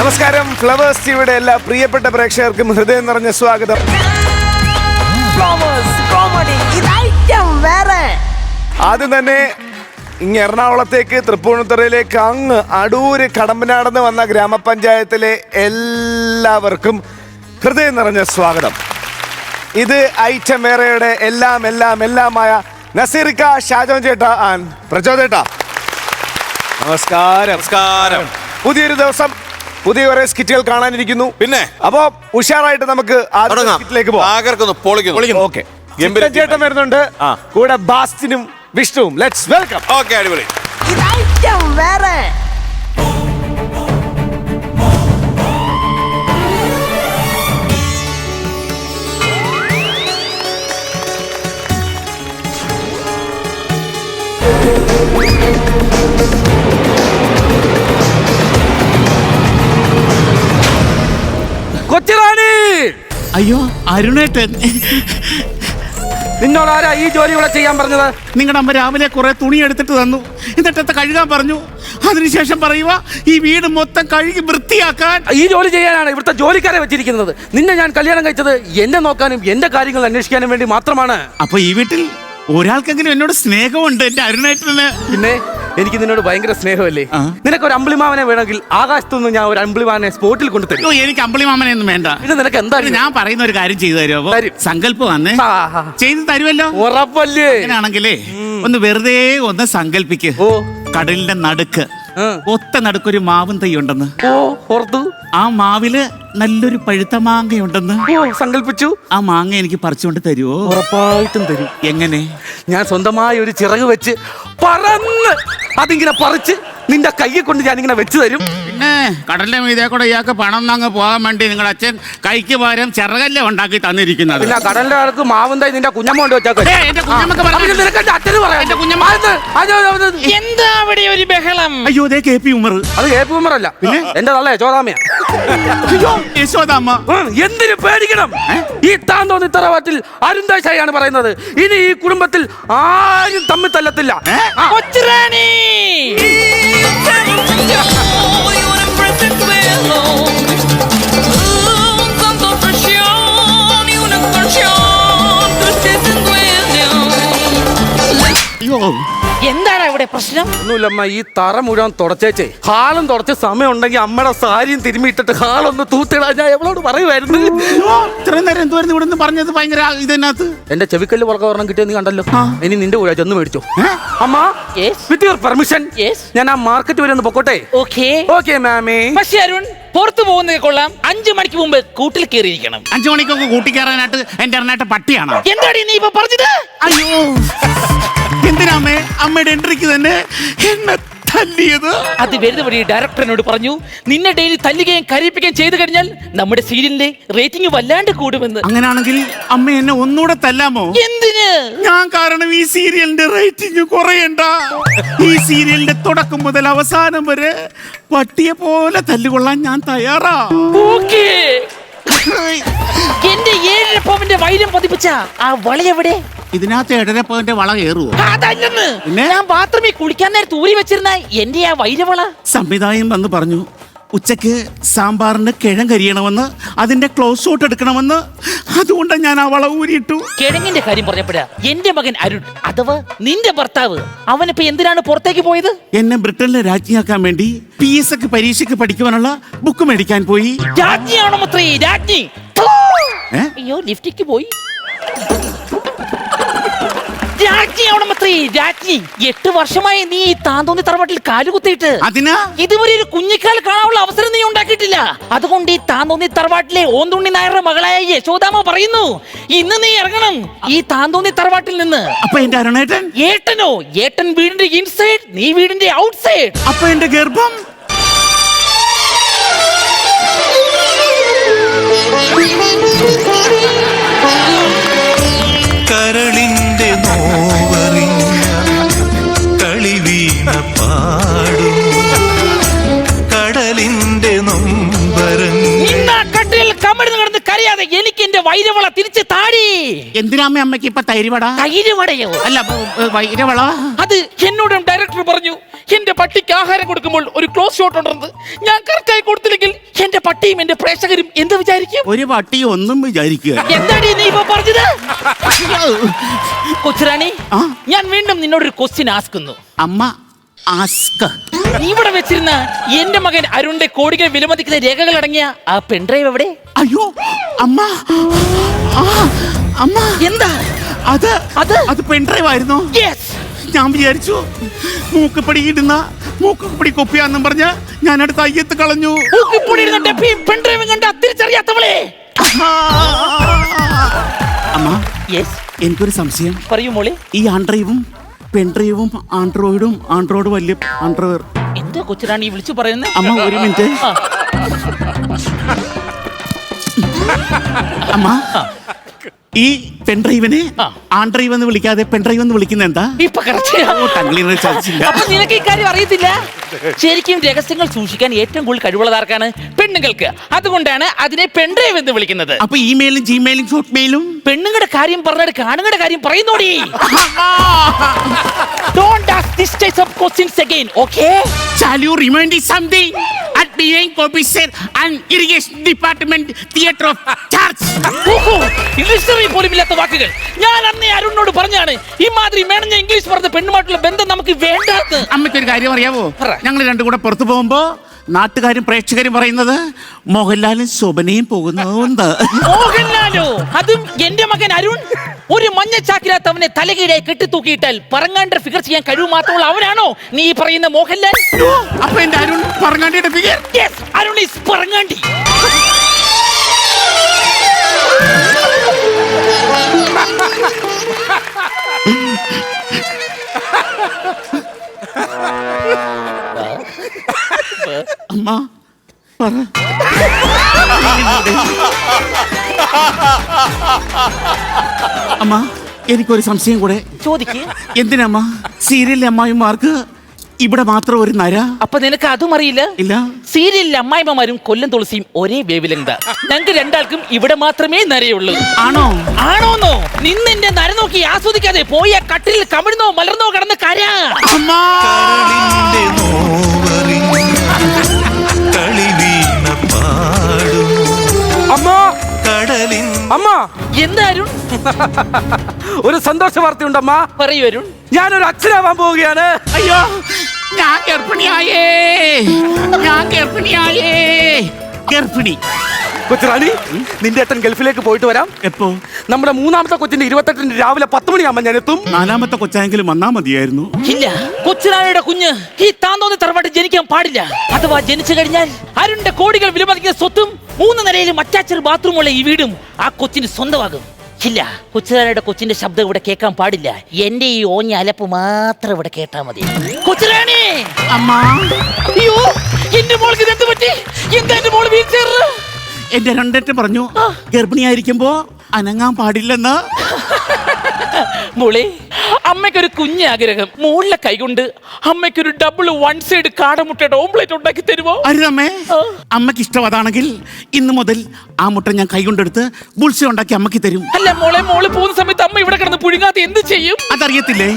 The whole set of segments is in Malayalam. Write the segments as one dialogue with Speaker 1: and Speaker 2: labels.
Speaker 1: നമസ്കാരം. ഫ്ലവേഴ്സ് ടിവിയുടെ എല്ലാ പ്രിയപ്പെട്ട പ്രേക്ഷകർക്കും ഹൃദയം നിറഞ്ഞ സ്വാഗതം. ആദ്യം തന്നെ ഇങ്ങ് എറണാകുളത്തേക്ക് തൃപ്പൂണിത്തുറയിലേക്ക് അങ്ങ് അടൂര് കടമ്പനാടെന്ന് വന്ന ഗ്രാമപഞ്ചായത്തിലെ എല്ലാവർക്കും ഹൃദയം നിറഞ്ഞ സ്വാഗതം. ഇത് ഐറ്റം വേറെയുടെ എല്ലാമായ നസീറിക്ക, ഷാജോൻ ചേട്ടാ ആൻഡ് പ്രചോദേട്ടാ, നമസ്കാരം. നമസ്കാരം. പുതിയൊരു ദിവസം, പുതിയ കുറെ സ്കിറ്റുകൾ കാണാനിരിക്കുന്നു. പിന്നെ അപ്പോ ഉഷാറായിട്ട് നമുക്ക് സ്കിറ്റിലേക്ക് പോകാം. ഓക്കെ, ചേട്ടൻ വരുന്നുണ്ട്, കൂടെ ബാസ്റ്റിനും വിഷ്ണുവും. Let's welcome.
Speaker 2: ഓക്കെ, അടിപൊളി.
Speaker 3: കൊച്ചിറാണി,
Speaker 4: അയ്യോ അരുണേട്ടൻ,
Speaker 3: നിന്നോട് ആരാ ഈ ജോലി ഇവിടെ ചെയ്യാൻ പറഞ്ഞത്?
Speaker 4: നിങ്ങളുടെ അമ്മ രാവിലെ കുറെ തുണി എടുത്തിട്ട് തന്നു, എന്നിട്ട് കഴുകാൻ പറഞ്ഞു. അതിനുശേഷം പറയുക ഈ വീട് മൊത്തം കഴുകി വൃത്തിയാക്കാൻ.
Speaker 3: ഈ ജോലി ചെയ്യാനാണ് ഇവിടുത്തെ ജോലിക്കാരെ വെച്ചിരിക്കുന്നത്. നിന്നെ ഞാൻ കല്യാണം കഴിച്ചത് എന്നെ നോക്കാനും എന്റെ കാര്യങ്ങൾ അന്വേഷിക്കാനും വേണ്ടി മാത്രമാണ്.
Speaker 4: അപ്പൊ ഈ വീട്ടിൽ ഒരാൾക്കെങ്കിലും എന്നോട് സ്നേഹമുണ്ട് എന്റെ അരുണേട്ടന്.
Speaker 3: പിന്നെ എനിക്ക് നിന്നോട് ഭയങ്കര സ്നേഹമല്ലേ? നിനക്ക് ഒരു അമ്പിളിമാമനെ വേണമെങ്കിൽ ആകാശത്തുനിന്ന് ഞാൻ ഒരു അമ്പിളിമാമനെ സ്പോട്ടിൽ കൊണ്ടുതരും.
Speaker 4: എനിക്ക് അമ്പിളിമാമനെയൊന്നും വേണ്ട.
Speaker 3: പിന്നെ നിനക്ക് എന്താ?
Speaker 4: ഞാൻ പറയുന്ന ഒരു കാര്യം ചെയ്തു തരുമോ? സങ്കല്പം വന്നേ ചെയ്തു തരുമല്ലോ.
Speaker 3: ഉറപ്പല്ലേ?
Speaker 4: അങ്ങനെയാണെങ്കിലേ ഒന്ന് വെറുതെ ഒന്ന് സങ്കല്പിക്ക്. കടലിന്റെ നടുക്ക് ഒത്ത നടുക്കൊരു മാവും തൈ ഉണ്ടെന്ന്. ആ മാവില് നല്ലൊരു പഴുത്ത മാങ്ങയുണ്ടെന്ന്
Speaker 3: സങ്കല്പിച്ചു.
Speaker 4: ആ മാങ്ങ എനിക്ക് പറിച്ചുകൊണ്ട് തരുമോ?
Speaker 3: ഉറപ്പായിട്ടും തരും.
Speaker 4: എങ്ങനെ?
Speaker 3: ഞാൻ സ്വന്തമായി ഒരു ചിറക് വെച്ച് പറന്ന് അതിങ്ങനെ പറിച്ച് നിന്റെ കൈയെ കൊണ്ട് ഞാൻ ഇങ്ങനെ വെച്ച് തരും.
Speaker 4: പിന്നെ കടലിന്റെ മീതെ കൂടെ ഇയാൾക്ക് പണം അങ്ങ് പോകാൻ വേണ്ടി നിങ്ങളുടെ അച്ഛൻ കൈക്ക് പകരം ചിറകല്ല ഉണ്ടാക്കി തന്നിരിക്കുന്നത്.
Speaker 3: പിന്നെ കടലിന്റെ ആൾക്ക് മാവും തൈ നിന്റെ കുഞ്ഞമ്മ കൊണ്ട് വെച്ചാൽ
Speaker 5: എന്താ അവിടെ ഒരു ബഹളം?
Speaker 4: അയ്യോ, അതേ കെ പി ഉമർ.
Speaker 3: അത് കെ പി ഉമർ അല്ല, പിന്നെ എന്റെ തള്ള യശോദാമയാ.
Speaker 4: യശോദാമ്മ.
Speaker 3: എന്തിനു പേടിക്കണം? ഈ താന്തോന്നി തറവാട്ടിൽ അരുന്താശായാണ് പറയുന്നത്. ഇനി ഈ കുടുംബത്തിൽ ആരും തമ്മിൽ തല്ലത്തില്ല.
Speaker 5: കൊച്ചിറാണി, എന്താണ് ഇവിടെ പ്രശ്നം?
Speaker 3: ഒന്നുമില്ലമ്മ, ഈ തറ മുഴുവൻ തുടച്ചേച്ചേ ഹാളും തുടച്ച സമയം ഉണ്ടെങ്കിൽ അമ്മയുടെ സാരിയും തിരുമ്മിയിട്ടിട്ട് ഹാളൊന്ന് തൂത്തിടാൻ ഞാൻ എവളോട് പറയുമായിരുന്നു.
Speaker 4: ഇത്രയും നേരം എന്തുവായിരുന്നു ഇവിടെ നിന്ന് പറഞ്ഞത്? ഭയങ്കര ഇതിനകത്ത്
Speaker 3: എന്റെ ചെവിക്കല്ല് പുറകെ ഒരെണ്ണം കിട്ടിയ നീ കണ്ടല്ലോ. ഇനി നിന്റെ കൂടെ ചെന്ന് മേടിച്ചോ. അമ്മ, വിത്ത് യുവർ പെർമിഷൻ ഞാൻ ആ മാർക്കറ്റ് വരെ ഒന്ന് പൊക്കോട്ടെ? ഓക്കെ മാമേ.
Speaker 5: പക്ഷേ അരുൺ, പുറത്തു പോകുന്നത് കൊള്ളാം. 5 മണിക്ക് മുമ്പ് കൂട്ടിൽ കയറിയിരിക്കണം.
Speaker 4: 5 മണിക്കൊക്കെ കൂട്ടി കയറാനായിട്ട് എന്റെ അരുണേട്ട പട്ടിയാണോ?
Speaker 5: എന്താടി നീ ഇപ്പൊ പറഞ്ഞത്?
Speaker 4: അയ്യോ, എന്തിനാമേ അമ്മയുടെ എൻട്രിക്ക് തന്നെ എന്നെ തല്ലിയത്?
Speaker 5: അത് വരുന്ന വഴി ഡയറക്ടറിനോട് പറഞ്ഞു, നിന്നെ ഡെയിലി തല്ലുകയും കരയിപ്പിക്കുകയും ചെയ്തു കഴിഞ്ഞാൽ നമ്മുടെ സീരിയലിന്റെ റേറ്റിംഗ് വല്ലാണ്ട് കൂടുമെന്ന്.
Speaker 4: അങ്ങനെയാണെങ്കിൽ അമ്മ എന്നെ ഒന്നുകൂടെ തല്ലാമോ?
Speaker 5: എന്തിന്? ഞാൻ
Speaker 4: കാരണം ഈ സീരിയലിന്റെ റേറ്റിംഗ് കുറയണ്ട. ഈ സീരിയലിന്റെ തുടക്കം മുതൽ അവസാനം വരെ പട്ടിയെ പോലെ തല്ലുകൊള്ളാൻ ഞാൻ തയ്യാറാ.
Speaker 5: എന്റെ 7.5 പവന്റെ വൈരം പതിപ്പിച്ച ആ വളയെവിടെ?
Speaker 4: ഇതിനകത്ത് 7.5 പവന്റെ വള കയറുവോ?
Speaker 5: അതല്ലെന്ന്, ഞാൻ ബാത്റൂമിൽ കുളിക്കാൻ നേരത്ത് ഊരി വെച്ചിരുന്ന എന്റെ ആ വൈരവള.
Speaker 4: സംവിധായകൻ വന്ന് പറഞ്ഞു ഉച്ചക്ക് സാമ്പാറിന് കിഴങ്കരിയണമെന്ന്, അതിന്റെ ക്ലോസ് ഷോട്ട് എടുക്കണമെന്ന്. അതുകൊണ്ട് ഞാൻ ആ വള ഊരിയിട്ടു.
Speaker 5: കിഴങ്ങിന്റെ കാര്യം പറഞ്ഞപ്പോഴാ എന്റെ മകൻ അരുൺ അഥവാ നിന്റെ ഭർത്താവ്, അവനിപ്പോ എന്തിനാണ് പുറത്തേക്ക് പോയത്?
Speaker 4: എന്നെ ബ്രിട്ടനിലെ രാജ്ഞിയാക്കാൻ വേണ്ടി PSC പരീക്ഷയ്ക്ക് പഠിക്കുവാനുള്ള ബുക്ക് മേടിക്കാൻ പോയി.
Speaker 5: രാജ്ഞിയാണോ മത്രേ? രാജ്ഞി? അയ്യോ, ലിഫ്റ്റിക്ക് പോയി. രാജ്ഞി 8 വർഷമായി നീ ഈ താന്തോന്നി തറവാട്ടിൽ കാലുകുത്തിയിട്ട് ഇതുവരെ ഒരു കുഞ്ഞിക്കാൽ കാണാനുള്ള അവസരം നീ ഉണ്ടാക്കിയിട്ടില്ല. അതുകൊണ്ട് ഈ താന്തോന്നി തറവാട്ടിലെ ഓന്തുണ്ണി നായരുടെ മകളായ യശോദാമ്മ പറയുന്നു, ഇന്ന് നീ ഇറങ്ങണം ഈ താന്തോന്നി തറവാട്ടിൽ നിന്ന്.
Speaker 4: അപ്പൊ എന്റെ അരുണേട്ടൻ?
Speaker 5: ഏട്ടനോ? ഏട്ടൻ വീടിന്റെ ഇൻസൈഡ്, നീ വീടിന്റെ ഔട്ട്സൈഡ്.
Speaker 4: അപ്പൊ എന്റെ ഗർഭം?
Speaker 6: കരളിന്റെ നോവറിഞ്ഞ കളിവീണ പാടും കടലിന്റെ നൊമ്പരങ്ങൾ.
Speaker 5: കട്ടിൽ കമഴ്ന്ന് കിടന്ന് കരയാതെ എനിക്ക് എന്റെ വൈരവള തിരിച്ച് താടി.
Speaker 4: എന്തിനാമ്മ അമ്മയ്ക്ക് ഇപ്പൊ തൈരുവട?
Speaker 5: തൈരുവടയോ?
Speaker 4: അല്ല, വൈരവള.
Speaker 5: അത് എന്നോടും ഡയറക്ടർ പറഞ്ഞു. എന്റെ പട്ടിക്ക് ആഹാരം കൊടുക്കുമ്പോൾ ഒരു ക്ലോസ് ഷോട്ട് ഉണ്ടെന്ന്. ഞാൻ കറക്റ്റായി കൊടുത്തില്ലെങ്കിൽ എന്റെ പട്ടിയും എന്റെ പ്രേക്ഷകരും എന്ത് വിചാരിക്കും?
Speaker 4: ഒരു പട്ടി ഒന്നും വിചാരിക്കുക.
Speaker 5: എന്താണ് നീ ഇപ്പൊ പറഞ്ഞത്? കൊച്ചുറാണി, ഞാൻ വീണ്ടും നിന്നോടൊരു ക്വസ്റ്റ്യൻ ആസ്കുന്നു.
Speaker 4: അമ്മ ആസ്ക്.
Speaker 5: നീ ഇവിടെ വെച്ചിരുന്ന എന്റെ മകൻ അരുണിന്റെ കോടികൾ വിലമതിക്കുന്ന രേഖകൾ അടങ്ങിയ ആ പെൺഡ്രൈവ് എവിടെ?
Speaker 4: അയ്യോ അമ്മ, അമ്മ
Speaker 5: എന്താ
Speaker 4: അത്? അത് പെൺഡ്രൈവ് ആയിരുന്നു. ഞാൻ വിചാരിച്ചു മൂക്കുപടി ഇടുന്ന മൂക്കുപടി കൊപ്പിയാന്നും പറഞ്ഞ ഞാൻ അടുത്ത് അയ്യത്ത് കളഞ്ഞു.
Speaker 5: പെൺഡ്രൈവ് കണ്ട തിരിച്ചറിയാത്തവളെ.
Speaker 4: അമ്മ, എനിക്കൊരു സംശയം.
Speaker 5: പറയൂ മോളെ.
Speaker 4: ഈ ആൻഡ്രൈവും പെൺഡ്രൈവും ആൻഡ്രോയിഡ് വലിയ ആൻഡ്രോയിഡ്
Speaker 5: എന്താ കൊച്ചിനാണ് ഈ വിളിച്ചു പറയുന്നത്?
Speaker 4: അമ്മ ഒരു മിനിറ്റ്. അമ്മ, ഈ പെൺഡ്രൈവിനെ ആൻഡ്രൈവ് എന്ന് വിളിക്കാതെ പെൺഡ്രൈവ് എന്ന് വിളിക്കുന്ന എന്താ?
Speaker 5: അപ്പൊ നിനക്ക് ഇക്കാര്യം അറിയത്തില്ല. ശരിക്കും രഹസ്യങ്ങൾ സൂക്ഷിക്കാൻ ഏറ്റവും കൂടുതൽ കഴിവുള്ളതാർക്കാണ്? പെണ്ണുങ്ങൾക്ക്. അതുകൊണ്ടാണ് അതിനെ പെൺഡ്രൈവ് എന്ന് വിളിക്കുന്നത്.
Speaker 4: അപ്പൊ ഇമെയിലും ജിമെയിലും ഷോർട്ട് മെയിലും
Speaker 5: പെണ്ണുങ്ങളുടെ കാര്യം പറഞ്ഞിട്ട് ആണുങ്ങളുടെ കാര്യം പറയുന്നോടി. Don't ask this type of questions again, okay?
Speaker 4: Shall you remind me something? At being officer and irrigation department theater of church.
Speaker 5: English പോലും ഇല്ലാത്ത വാക്കുകൾ. ഞാൻ അന്നേ അരുണിനോട് പറഞ്ഞാണ് ഈ മാതിരി മേണഞ്ഞ ഇംഗ്ലീഷ് പറഞ്ഞ പെണ്ണുമായിട്ടുള്ള ബന്ധം നമുക്ക് വേണ്ടാത്ത.
Speaker 4: അമ്മയ്ക്കൊരു കാര്യം അറിയാവോ? ഞങ്ങൾ രണ്ടും കൂടെ പുറത്തു പോകുമ്പോ നാട്ടുകാരും പ്രേക്ഷകരും പറയുന്നത് മോഹൻലാലും ശോഭനയും പോകുന്നു.
Speaker 5: മോഹൻലാലോ? അതും എന്റെ മകൻ അരുൺ. ഒരു മഞ്ഞ ചാക്കിനകത്ത് അവനെ തലകീഴായി കെട്ടിത്തൂക്കിയിട്ടാൽ പറങ്ങാണ്ട ഫിഗർ ചെയ്യാൻ കഴിവ് മാത്രമുള്ള അവനാണോ നീ പറയുന്ന മോഹൻലാൽ?
Speaker 4: അപ്പൊ എന്റെ അരുൺ പറങ്ങാണ്ടിയുടെ ഫിഗർ?
Speaker 5: അരുൺ ഈസ് പറങ്ങാണ്ടി.
Speaker 4: അമ്മ പറ. അമ്മ, എനിക്കൊരു സംശയം കൂടെ.
Speaker 5: ചോദിക്ക്.
Speaker 4: എന്തിനമ്മ സീരിയലിലെ അമ്മായിമാർക്ക് ഇവിടെ മാത്രം ഒരു നര?
Speaker 5: അപ്പൊ നിനക്ക് അതും അറിയില്ല?
Speaker 4: ഇല്ല.
Speaker 5: സീരിയലിലെ അമ്മായിമാരും കൊല്ലം തുളസിയും ഒരേ വേവിലെന്താ. ഞങ്ങൾക്ക് രണ്ടാൾക്കും ഇവിടെ മാത്രമേ നരയുള്ളൂ.
Speaker 4: ആണോ?
Speaker 5: ആണോന്നോ? നിന്നെന്റെ നര നോക്കി ആസ്വദിക്കാതെ പോയ കട്ടിലിൽ കമിഴ്ന്നോ മലർന്നോ കിടന്ന് കരാ. എന്തായാലും
Speaker 3: ഒരു സന്തോഷ വാർത്തയുണ്ടമ്മ.
Speaker 5: പറയൂ അരുൺ.
Speaker 3: ഞാനൊരു അച്ഛനാവാൻ പോവുകയാണ്.
Speaker 4: അയ്യോ, ഞാൻ ഗർഭിണിയായേ. ഗർഭിണി.
Speaker 3: കൊച്ചുറാണി, നിന്റെ ഏട്ടൻ ഗൾഫിലേക്ക് പോയിട്ട് വരാം.
Speaker 4: എപ്പോ?
Speaker 3: നമ്മുടെ മൂന്നാമത്തെ കൊച്ചിന്റെ 28 രാവിലെ 10 മണിയാകുമ്പോ ഞാൻ എത്തും.
Speaker 4: നാലാമത്തെ കൊച്ചായെങ്കിലും വന്നാ മതിയായിരുന്നു.
Speaker 5: ഇല്ല, കൊച്ചുറാണിയുടെ കുഞ്ഞ് ഈ താന്തോന്നി തറവാട്ടിൽ ജനിക്കാൻ പാടില്ല. അഥവാ ജനിച്ചു കഴിഞ്ഞാൽ അരുണിന്റെ കോടികൾ വിലമതിക്കുന്ന സ്വത്തും 3 നിലയിലും അറ്റാച്ചഡ് ബാത്റൂമുള്ള ഈ വീടും ആ കൊച്ചിന് സ്വന്തമാകും. ഇല്ല, കൊച്ചുറാണിയുടെ കൊച്ചിന്റെ ശബ്ദം ഇവിടെ കേൾക്കാൻ പാടില്ല. എന്റെ ഈ ഓഞ്ഞ അലപ്പ് മാത്രം ഇവിടെ കേട്ടാ മതി. കൊച്ചുറാണി!
Speaker 4: അമ്മ!
Speaker 5: അയ്യോ, എന്റെ മോൾക്ക് എന്ത് പറ്റി? എന്താ എന്റെ മോള് വീൽ ചെയർ?
Speaker 4: എന്റെ രണ്ടേറ്റ് പറഞ്ഞു ഗർഭിണിയായിരിക്കുമ്പോ അനങ്ങാൻ പാടില്ലെന്ന്.
Speaker 5: മോളെ, അമ്മയ്ക്കൊരു കുഞ്ഞ് ആഗ്രഹം. മോളിലെ കൈകൊണ്ട് അമ്മയ്ക്കൊരു ഡബിൾ 1 സൈഡ് കാടമുട്ടയുടെ ഓംപ്ലേറ്റ് ഉണ്ടാക്കി തരുമോ?
Speaker 4: അരുതമ്മേ, അമ്മക്ക് ഇഷ്ടം അതാണെങ്കിൽ ഇന്ന് മുതൽ ആ മുട്ട ഞാൻ കൈകൊണ്ടെടുത്ത് ബുൾസ ഉണ്ടാക്കി അമ്മക്ക് തരും.
Speaker 5: അല്ല മോളെ, മോള് പോകുന്ന സമയത്ത് അമ്മ ഇവിടെ കിടന്ന് പുഴുങ്ങാതെ എന്ത് ചെയ്യും?
Speaker 4: അതറിയത്തില്ലേ?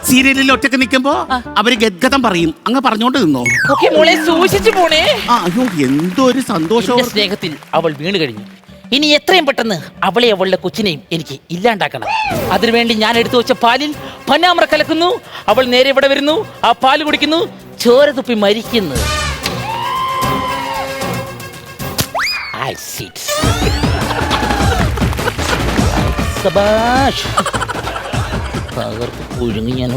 Speaker 4: സീരിയലിൽ ഒറ്റക്ക് നിൽക്കുമ്പോ അവര് ഗദ്ഗതം പറയും. അങ്ങ് പറഞ്ഞോണ്ട് നിന്നോ.
Speaker 5: ഓക്കേ മോളെ, സൂക്ഷിച്ചു പോണേ.
Speaker 4: അയ്യോ, എന്തൊരു സന്തോഷം.
Speaker 5: സ്നേഹത്തിൽ അവൾ വീണ് കഴിഞ്ഞു. ഇനി എത്രയും പെട്ടെന്ന് അവളെ അവളുടെ കൊച്ചിനെയും എനിക്ക് ഇല്ലാണ്ടാക്കണം. അതിനുവേണ്ടി ഞാൻ എടുത്തു വെച്ച പാലിൽ പനാമ്ര കലക്കുന്നു. അവൾ നേരെ ഇവിടെ വരുന്നു, ആ പാല് കുടിക്കുന്നു, ചോര തുപ്പി മരിക്കുന്നു. പുഴുങ്ങി ഞാൻ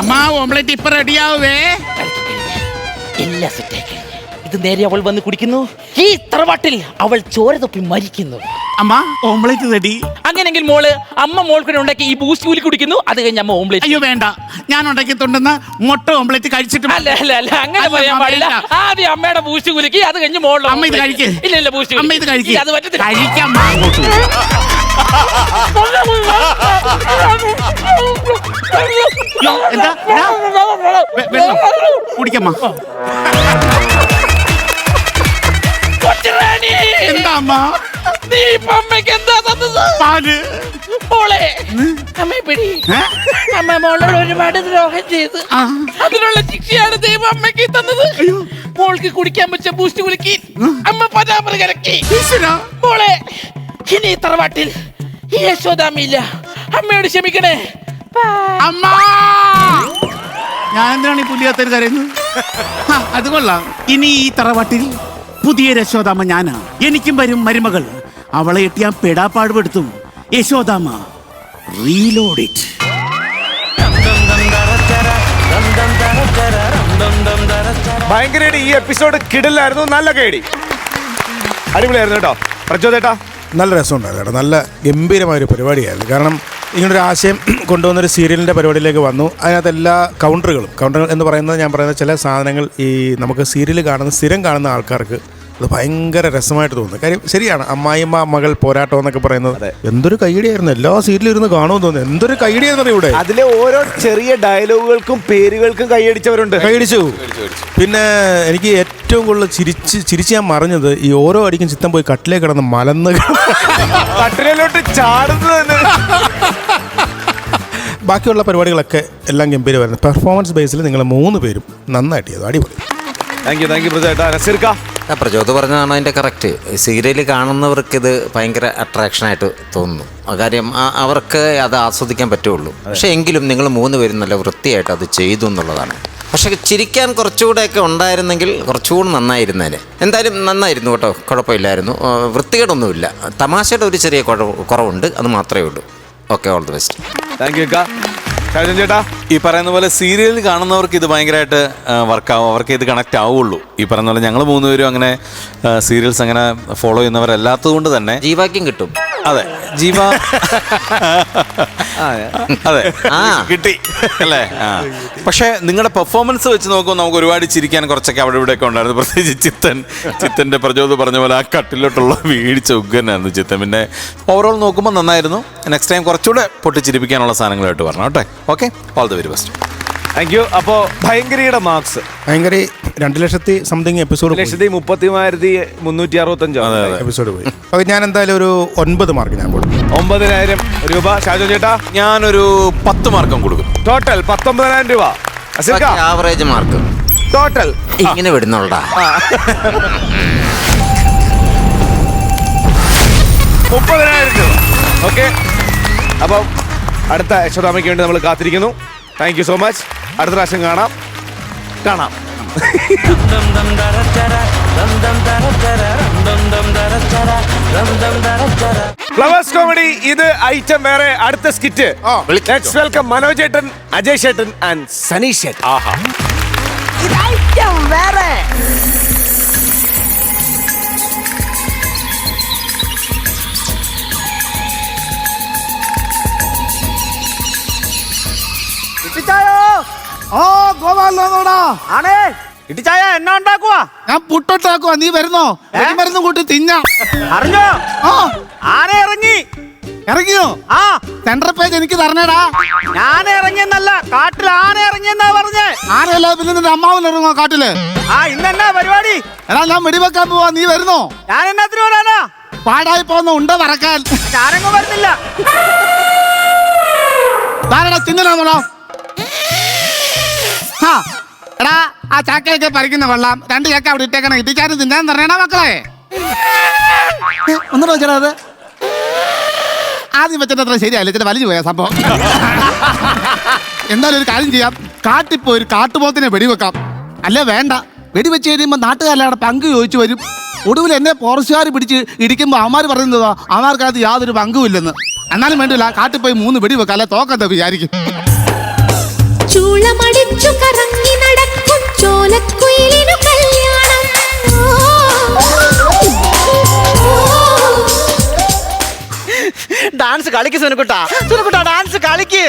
Speaker 4: അമ്മ, ഓംലെറ്റ് ഇപ്പൊ റെഡിയാവേ.
Speaker 5: എല്ലാ സെറ്റായി. ഇത് നേരെ അവൾ വന്ന് കുടിക്കുന്നു. ഈ തറവാട്ടിൽ അവൾ ചോര തൊപ്പി മരിക്കുന്നു.
Speaker 4: അമ്മ, ഓംലെറ്റ് റെഡി.
Speaker 5: അങ്ങനെങ്കിൽ മോള് അമ്മ മോൾക്ക് ഉണ്ടാക്കി ഈ ബൂസ്റ്റ് കൂലി കുടിക്കുന്നു. അത് കഴിഞ്ഞ് അമ്മ ഓംലെറ്റ്.
Speaker 4: അയ്യോ വേണ്ട, ഞാൻ ഉണ്ടാക്കിയിട്ടുണ്ടെന്ന് മുട്ട ഓംലെറ്റ് കഴിച്ചിട്ട്.
Speaker 5: അല്ല അല്ല അല്ല, അങ്ങനെ പറയാൻ പാടില്ല. ആദ്യം അമ്മയുടെ ബൂസ്റ്റ് കുലുക്കി, അത് കഴിഞ്ഞ് മോളുടെ.
Speaker 4: അമ്മ ഇത് കഴിക്ക്.
Speaker 5: ഇല്ല ഇല്ല, ബൂസ്റ്റ്
Speaker 4: അമ്മ ഇത് കഴിക്ക്.
Speaker 5: അത് പറ്റത്തില്ല.
Speaker 4: കഴിക്കാം. എന്താ വെള്ളം കുടിക്കമ്മ.
Speaker 5: കൊച്ചുറാണി,
Speaker 4: എന്താ അമ്മ?
Speaker 5: നീ ഇപ്പൊ അമ്മയ്ക്ക് എന്താ തന്നത്?
Speaker 4: പാല്.
Speaker 5: മോളെ അമ്മയെ പിടി. അമ്മ മോളോട് ഒരുപാട് ദ്രോഹം ചെയ്ത് അതിനുള്ള ശിക്ഷയാണ് ദൈവം അമ്മയ്ക്ക് തന്നത്. മോൾക്ക് കുടിക്കാൻ പറ്റിയ ബൂസ്റ്റ് കുലുക്കി അമ്മ പതാമര കലക്കി. മോളെ ഇനി ഈ തറവാട്ടിൽ ഈ യശോദാമില്ല. അമ്മയോട് ക്ഷമിക്കണേ.
Speaker 4: അമ്മ, ഞാൻ എന്തിനാണ് ഈ പുലിയാത്തര് കരയുന്നത്? അത് കൊള്ളാം. ഇനി ഈ തറവാട്ടിൽ പുതിയ യശോദാമ്മ ഞാനാ. എനിക്കും വരും മരുമകൾ. അവളെ ഇട്ട് ഞാൻ പെടാപ്പാടുപെടുത്തും. യശോദാമ്മ റീലോഡ് ഇറ്റ്.
Speaker 1: ഭയങ്കരമായിട്ട് ഈ എപ്പിസോഡ് കിടിലായിരുന്നു. നല്ല കേടി, അടിപൊളിയായിരുന്നു കേട്ടോ. പ്രചോദേട്ടാ,
Speaker 2: നല്ല രസമുണ്ടായിരുന്നു കേട്ടോ. നല്ല ഗംഭീരമായൊരു പരിപാടിയായിരുന്നു. കാരണം ഇങ്ങനൊരു ആശയം കൊണ്ടുവന്നൊരു സീരിയലിൻ്റെ പരിപാടിയിലേക്ക് വന്നു. അതിനകത്ത് എല്ലാ കൗണ്ടറുകൾ എന്ന് പറയുന്നത്, ഞാൻ പറയുന്നത് ചില സാധനങ്ങൾ ഈ നമുക്ക് സീരിയൽ കാണുന്ന സ്ഥിരം കാണുന്ന ആൾക്കാർക്ക് അത് ഭയങ്കര രസമായിട്ട് തോന്നുന്നു. കാര്യം ശരിയാണ്, അമ്മായിമ്മ മകൾ പോരാട്ടം എന്നൊക്കെ പറയുന്നത് എന്തൊരു കൈയടിയായിരുന്നു. എല്ലാ സീരിയലും ഇരുന്ന് കാണുമെന്ന് തോന്നുന്നു. എന്തൊരു കൈയടിയായിരുന്നു ഇവിടെ.
Speaker 1: അതിലെ ഓരോ ചെറിയ ഡയലോഗുകൾക്കും പേരുകൾക്കും കൈയടിച്ചവരുണ്ട്.
Speaker 2: കൈയടിച്ചു. പിന്നെ എനിക്ക് ഏറ്റവും കൂടുതൽ ചിരിച്ച് ഞാൻ മറിഞ്ഞത് ഈ ഓരോ അടിക്കും ചിത്തം പോയി കട്ടിലേ കിടന്ന് മലന്ന്
Speaker 1: കട്ടിലോട്ട് ചാടുന്നത്.
Speaker 2: ബാക്കിയുള്ള പരിപാടികളൊക്കെ എല്ലാം ഗംഭീരമായിരുന്നു. പെർഫോമൻസ് ബേസിൽ നിങ്ങൾ 3 പേരും നന്നായിട്ട് ചെയ്തു. അടിപൊളി.
Speaker 1: Thank you പ്രചോദേട്ടാ. നസീർക്ക,
Speaker 7: പ്രചോദ് പറഞ്ഞതാണ് അതിൻ്റെ കറക്റ്റ്. സീരിയൽ കാണുന്നവർക്കിത് ഭയങ്കര അട്രാക്ഷനായിട്ട് തോന്നുന്നു. കാര്യം അവർക്ക് അത് ആസ്വദിക്കാൻ പറ്റുള്ളൂ. പക്ഷേ എങ്കിലും നിങ്ങൾ 3 പേരും നല്ല വൃത്തിയായിട്ട് അത് ചെയ്തു എന്നുള്ളതാണ്. പക്ഷെ ചിരിക്കാൻ കുറച്ചുകൂടെയൊക്കെ ഉണ്ടായിരുന്നെങ്കിൽ കുറച്ചുകൂടി നന്നായിരുന്നേനെ. എന്തായാലും നന്നായിരുന്നു കേട്ടോ, കുഴപ്പമില്ലായിരുന്നു. വൃത്തികേടൊന്നുമില്ല. തമാശയുടെ ഒരു ചെറിയ കുറവുണ്ട്, അത് മാത്രമേ ഉള്ളൂ. Okay, all the best.
Speaker 1: Thank U ചേട്ടാ.
Speaker 8: ഈ പറയുന്ന പോലെ സീരിയൽ കാണുന്നവർക്ക് ഇത് ഭയങ്കരമായിട്ട് വർക്കാവും, അവർക്ക് ഇത് കണക്ട് ആവുള്ളൂ. ഈ പറയുന്ന പോലെ ഞങ്ങൾ 3 പേരും അങ്ങനെ സീരിയൽസ് അങ്ങനെ ഫോളോ ചെയ്യുന്നവരല്ലാത്തത് കൊണ്ട് തന്നെ
Speaker 7: ജീവാക്യം കിട്ടും.
Speaker 8: അതെ, ജീവ അതെ കിട്ടി അല്ലേ? പക്ഷെ നിങ്ങളുടെ പെർഫോമൻസ് വെച്ച് നോക്കുമ്പോൾ നമുക്ക് ഒരുപാട് ചിരിക്കാൻ കുറച്ചൊക്കെ അവിടെ ഇവിടെയൊക്കെ ഉണ്ടായിരുന്നു. പ്രത്യേകിച്ച് ചിത്തന്റെ പ്രചോദ് പറഞ്ഞ പോലെ ആ കട്ടിലോട്ടുള്ള വീഴ്ച ഉഗ്രനായിരുന്നു ചിത്തൻ. പിന്നെ ഓവറോൾ നോക്കുമ്പോൾ നന്നായിരുന്നു. നെക്സ്റ്റ് ടൈം കുറച്ചുകൂടെ പൊട്ടിച്ചിരിപ്പിക്കാനുള്ള സാധനങ്ങളായിട്ട് പറഞ്ഞു കേട്ടെ. Okay, all the very best.
Speaker 1: Thank U. അപ്പോ ഭയങ്കരയുടെ മാർക്സ്
Speaker 2: ഭയങ്കര 2,00,000 സംതിങ് എപ്പിസോഡ്
Speaker 1: 2,30,365
Speaker 2: എപ്പിസോഡ് പോയി. അപ്പോൾ ഞാൻ എന്തായാലും ഒരു 9 മാർക്ക് ഞാൻ കൊടുക്കും.
Speaker 1: 9,000 രൂപ. ഷാജു ചേട്ടാ,
Speaker 8: ഞാനൊരു 10 മാർക്കും കൊടുക്കും.
Speaker 1: ടോട്ടൽ 19,000 രൂപ.
Speaker 7: ആവറേജ് മാർക്ക്
Speaker 1: ടോട്ടൽ
Speaker 7: ഇങ്ങനെ വിടുന്നുള്ളടാ.
Speaker 1: 30,000 രൂപ. ഓക്കെ, അപ്പം അടുത്ത യശോദാമയ്ക്ക് വേണ്ടി നമ്മൾ കാത്തിരിക്കുന്നു. Thank you so much. അടുത്ത പ്രാവശ്യം കാണാം. ഫ്ലവേഴ്സ് കോമഡി ഇത് ഐറ്റം വേറെ. അടുത്ത സ്കിറ്റ് ലെറ്റ്സ് വെൽക്കം മനോജ് ചേട്ടൻ, അജയ് ചേട്ടൻ ആൻഡ് സനീഷ് ചേട്ടൻ.
Speaker 8: ആഹാ,
Speaker 9: ഇത് ഐറ്റം വേറെ.
Speaker 1: ആണേ ഇടിച്ചായ എന്നാ ഉണ്ടാക്കുവാ?
Speaker 4: ഞാൻ പുട്ടുണ്ടാക്കുവാ. നീ വരുന്നോ? മരുന്ന് കൂട്ടി തിന്നാ.
Speaker 1: അറിഞ്ഞോ?
Speaker 4: ആ,
Speaker 1: ആന ഇറങ്ങി.
Speaker 4: ഇറങ്ങിയോ?
Speaker 1: ആ,
Speaker 4: സെൻട്രൽ പേജ് എനിക്ക് തരണേടാ.
Speaker 1: ഞാൻ ഇറങ്ങിയെന്നല്ല, കാട്ടിൽ ആന ഇറങ്ങിയെന്നാ പറഞ്ഞേ.
Speaker 4: ആനയല്ല, പിന്നെ നിന്റെ അമ്മാവൻ ഇറങ്ങുവോ കാട്ടില്?
Speaker 1: ആ, ഇന്നെന്നാ പരിപാടി?
Speaker 4: എടാ, ഞാൻ വെടിവെക്കാൻ പോവാ. നീ വരുന്നോ?
Speaker 1: ഞാൻ എന്നാത്തിന് വരാനാ?
Speaker 4: പാടായി പോന്ന ഉണ്ട വറക്കാൻ.
Speaker 1: ഞാനങ്ങ് വരുന്നില്ല.
Speaker 4: താരടാ തിന്നലാന്നോടാ. എടാ, ആ ചാക്കയൊക്കെ പറിക്കുന്ന കൊള്ളാം. 2 ചാക്ക അവിടെ ഇട്ടേക്കണം. ഇട്ടിച്ചാരും തിന്നാൻ പറഞ്ഞാ മക്കളെ. ഒന്നുകൂടെ വെച്ചാ അത് ആദ്യം വെച്ചിട്ട് അത്ര ശരിയല്ല, ഇച്ചിരി വലിഞ്ഞു പോയ സംഭവം. എന്തായാലും ഒരു കാര്യം ചെയ്യാം. കാട്ടിപ്പോ ഒരു കാട്ടുപോത്തിനെ വെടിവെക്കാം. അല്ലേ വേണ്ട, വെടിവെച്ച് കഴിയുമ്പോൾ നാട്ടുകാരുടെ പങ്ക് ചോദിച്ചു വരും. ഒടുവിൽ എന്നെ ഫോറസ്റ്റുകാർ പിടിച്ച് ഇടിക്കുമ്പോൾ അവന്മാർ പറയുന്നതോ അവന്മാർക്കകത്ത് യാതൊരു പങ്കുമില്ലെന്ന്. എന്നാലും വേണ്ടില്ല, കാട്ടിപ്പോയി 3 വെടിവെക്കാം. അല്ലെ തോക്കെന്താ വിചാരിക്കും.
Speaker 10: ചൂളമടിച്ചു കറങ്ങി നടക്കും ചോലക്കുയിലിനു കല്യാണം.
Speaker 9: ഡാൻസ് കളിക്ക് സുനക്കുട്ടാ, ഡാൻസ് കളിക്ക്.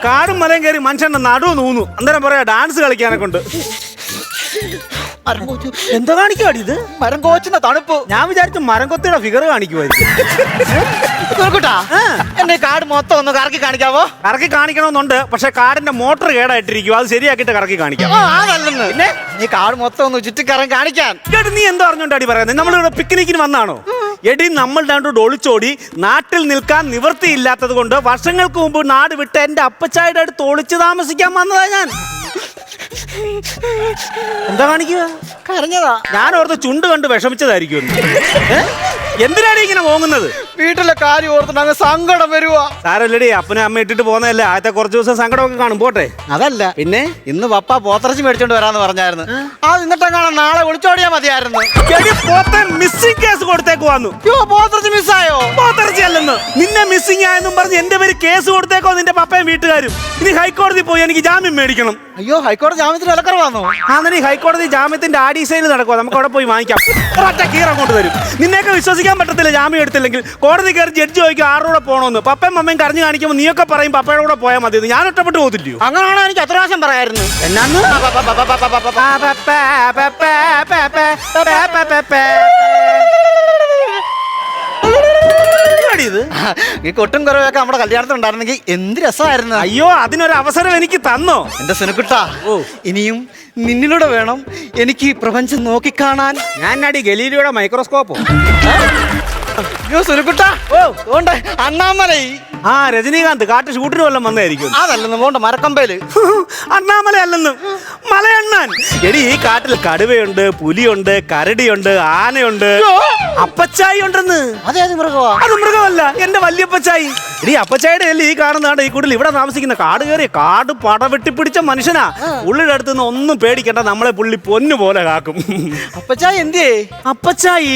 Speaker 1: കാടും മലയും കയറി മനുഷ്യന്റെ നടുവ് നൂന്നു. അന്നേരം പറയാ ഡാൻസ് കളിക്കാനെ കൊണ്ട്. എന്താ കാണിക്കുവാടി ഇത്?
Speaker 9: മരം കോച്ചുന്ന തണുപ്പ്.
Speaker 1: ഞാൻ വിചാരിച്ചു മരം കൊത്തിയുടെ ഫിഗർ കാണിക്കുമായിരിക്കും.
Speaker 9: സുനക്കുട്ടാ, എന്നെ കാട് മൊത്തം ഒന്ന് കറക്കി കാണിക്കാവോ?
Speaker 1: കറക്കി കാണിക്കണമെന്നുണ്ട്, പക്ഷെ കാടിന്റെ മോട്ടർ കേടായിട്ടിരിക്കും. അത് ശരിയാക്കിയിട്ട് കറക്കി കാണിക്കാം.
Speaker 9: അതല്ലെന്ന്. പിന്നെ നീ കാട് മൊത്തം ഒന്ന് ചുറ്റിക്കറങ്ങി കാണിക്കാൻ.
Speaker 1: നീ എന്താ അറിഞ്ഞോണ്ടാടി പറയുന്നത്? നമ്മളിവിടെ പിക്നിക്കിന് വന്നാണോ?
Speaker 3: എടി നമ്മൾ രണ്ടു ഒളിച്ചോടി നാട്ടിൽ നിൽക്കാൻ നിവൃത്തിയില്ലാത്തത് കൊണ്ട് വർഷങ്ങൾക്ക് മുമ്പ് നാട് വിട്ട് എന്റെ അപ്പച്ചായുടെ അടുത്ത് ഒളിച്ചു താമസിക്കാൻ വന്നതാ ഞാൻ. എന്താ കാണിക്കുക?
Speaker 9: കരഞ്ഞതാ.
Speaker 3: ഞാൻ ഓർത്ത് ചുണ്ട് കണ്ട് വിഷമിച്ചതായിരിക്കും. എന്തിനാണ് ഇങ്ങനെ പോകുന്നത്?
Speaker 9: വീട്ടിലെ കാര്യം ഓർത്തിട്ട് അങ്ങ് സങ്കടം വരുവാ.
Speaker 3: സാരല്ലടി, അപ്പനെ അമ്മ ഇട്ടിട്ട് പോകുന്നതല്ലേ, ആദ്യത്തെ കുറച്ച് ദിവസം സങ്കടമൊക്കെ കാണും. പോട്ടെ.
Speaker 9: അതല്ല,
Speaker 3: പിന്നെ
Speaker 9: ഇന്ന് പപ്പ പോത്തിറച്ചി മേടിച്ചോണ്ട് വരാന്ന് പറഞ്ഞായിരുന്നു. എന്നിട്ട് കാണാൻ നാളെ ഒളിച്ചോടിയാ മതിയായിരുന്നു.
Speaker 3: മിസ്സിംഗ് കേസ് കൊടുത്തേക്ക് വന്നു.
Speaker 9: പോത്തിറച്ചി മിസ്സായോ?
Speaker 3: പോത്തിറച്ചി അല്ലെന്ന്, നിന്നെ മിസ്സിംഗ് ആയെന്നും പറഞ്ഞ് എന്റെ പേര് കേസ് കൊടുത്തേക്കോ നിന്റെ പപ്പയും വീട്ടുകാരും. ഇനി ഹൈക്കോടതി പോയി എനിക്ക് ജാമ്യം മേടിക്കണം.
Speaker 9: അയ്യോ, ഹൈക്കോടതി ജാമ്യത്തിന് വിലക്കുറവാണോ?
Speaker 3: അങ്ങനെ ഹൈക്കോടതി ജാമ്യത്തിന്റെ ആഡീസൈൽ നടക്കുക, നമുക്ക് അവിടെ പോയി വാങ്ങിക്കാം. ഒറ്റ കീർ അങ്ങോട്ട് തരും. നിന്നെയൊക്കെ വിശ്വസിക്കാൻ പറ്റത്തില്ല. ജാമ്യം എടുത്തില്ലെങ്കിൽ കോടതി കയറി ജഡ്ജി ചോദിക്കും ആരുടെ കൂടെ പോകണമെന്ന്. പപ്പയും അമ്മയും കരഞ്ഞു കാണിക്കുമ്പോൾ നീയൊക്കെ പറയും പപ്പയുടെ കൂടെ പോയാൽ മതി. ഞാൻ ഒറ്റപ്പെട്ട് പോകത്തില്ലയോ?
Speaker 9: അങ്ങനെയാണോ? എനിക്ക് എത്ര പ്രാവശ്യം പറയായിരുന്നു.
Speaker 3: എന്നാന്ന് ഇത്
Speaker 9: ഈ കൊട്ടും കുറവൊക്കെ നമ്മുടെ കല്യാണത്തിൽ ഉണ്ടായിരുന്നെങ്കിൽ എന്ത് രസമായിരുന്നു.
Speaker 3: അയ്യോ, അതിനൊരു അവസരം എനിക്ക് തന്നോ
Speaker 9: എന്റെ സുനക്കുട്ടാ? ഇനിയും നിന്നിലൂടെ വേണം എനിക്ക് ഈ പ്രപഞ്ചം നോക്കിക്കാണാൻ.
Speaker 3: ഞാൻ അടി ഗലീലിയുടെ മൈക്രോസ്കോപ്പോ?
Speaker 9: അയ്യോ സുനക്കുട്ടാ, അണ്ണാമലൈ.
Speaker 3: ആ, രജനീകാന്ത് കാട്ട് ഷൂട്ടിന് വല്ലതും വന്നായിരിക്കും.
Speaker 9: അതല്ലെന്ന് പോണ്ട, മരക്കമ്പേല്.
Speaker 3: അണ്ണാമല അല്ലെന്ന്, മലയണ്ണാൻ. എടി, ഈ കാട്ടിൽ കടുവയുണ്ട്, പുലിയുണ്ട്, കരടിയുണ്ട്, ആനയുണ്ട്, അപ്പച്ചായി ഉണ്ടെന്ന്.
Speaker 9: അതേത് മൃഗമാ?
Speaker 3: അത് മൃഗമല്ല, എന്റെ വല്യപ്പച്ചായി. എടി, അപ്പച്ചായുടെ അല്ലേ ഈ കാണുന്നതാണ് ഈ കൂട്ടിൽ ഇവിടെ താമസിക്കുന്ന കാട് കയറിയ കാട് പടവെട്ടിപ്പിടിച്ച മനുഷ്യനാ. പുള്ളിയുടെ അടുത്ത് നിന്ന് ഒന്നും പേടിക്കണ്ട, നമ്മളെ പുള്ളി പൊന്നു പോലെ കാക്കും.
Speaker 9: അപ്പച്ചായി എന്തിയേ?
Speaker 3: അപ്പച്ചായി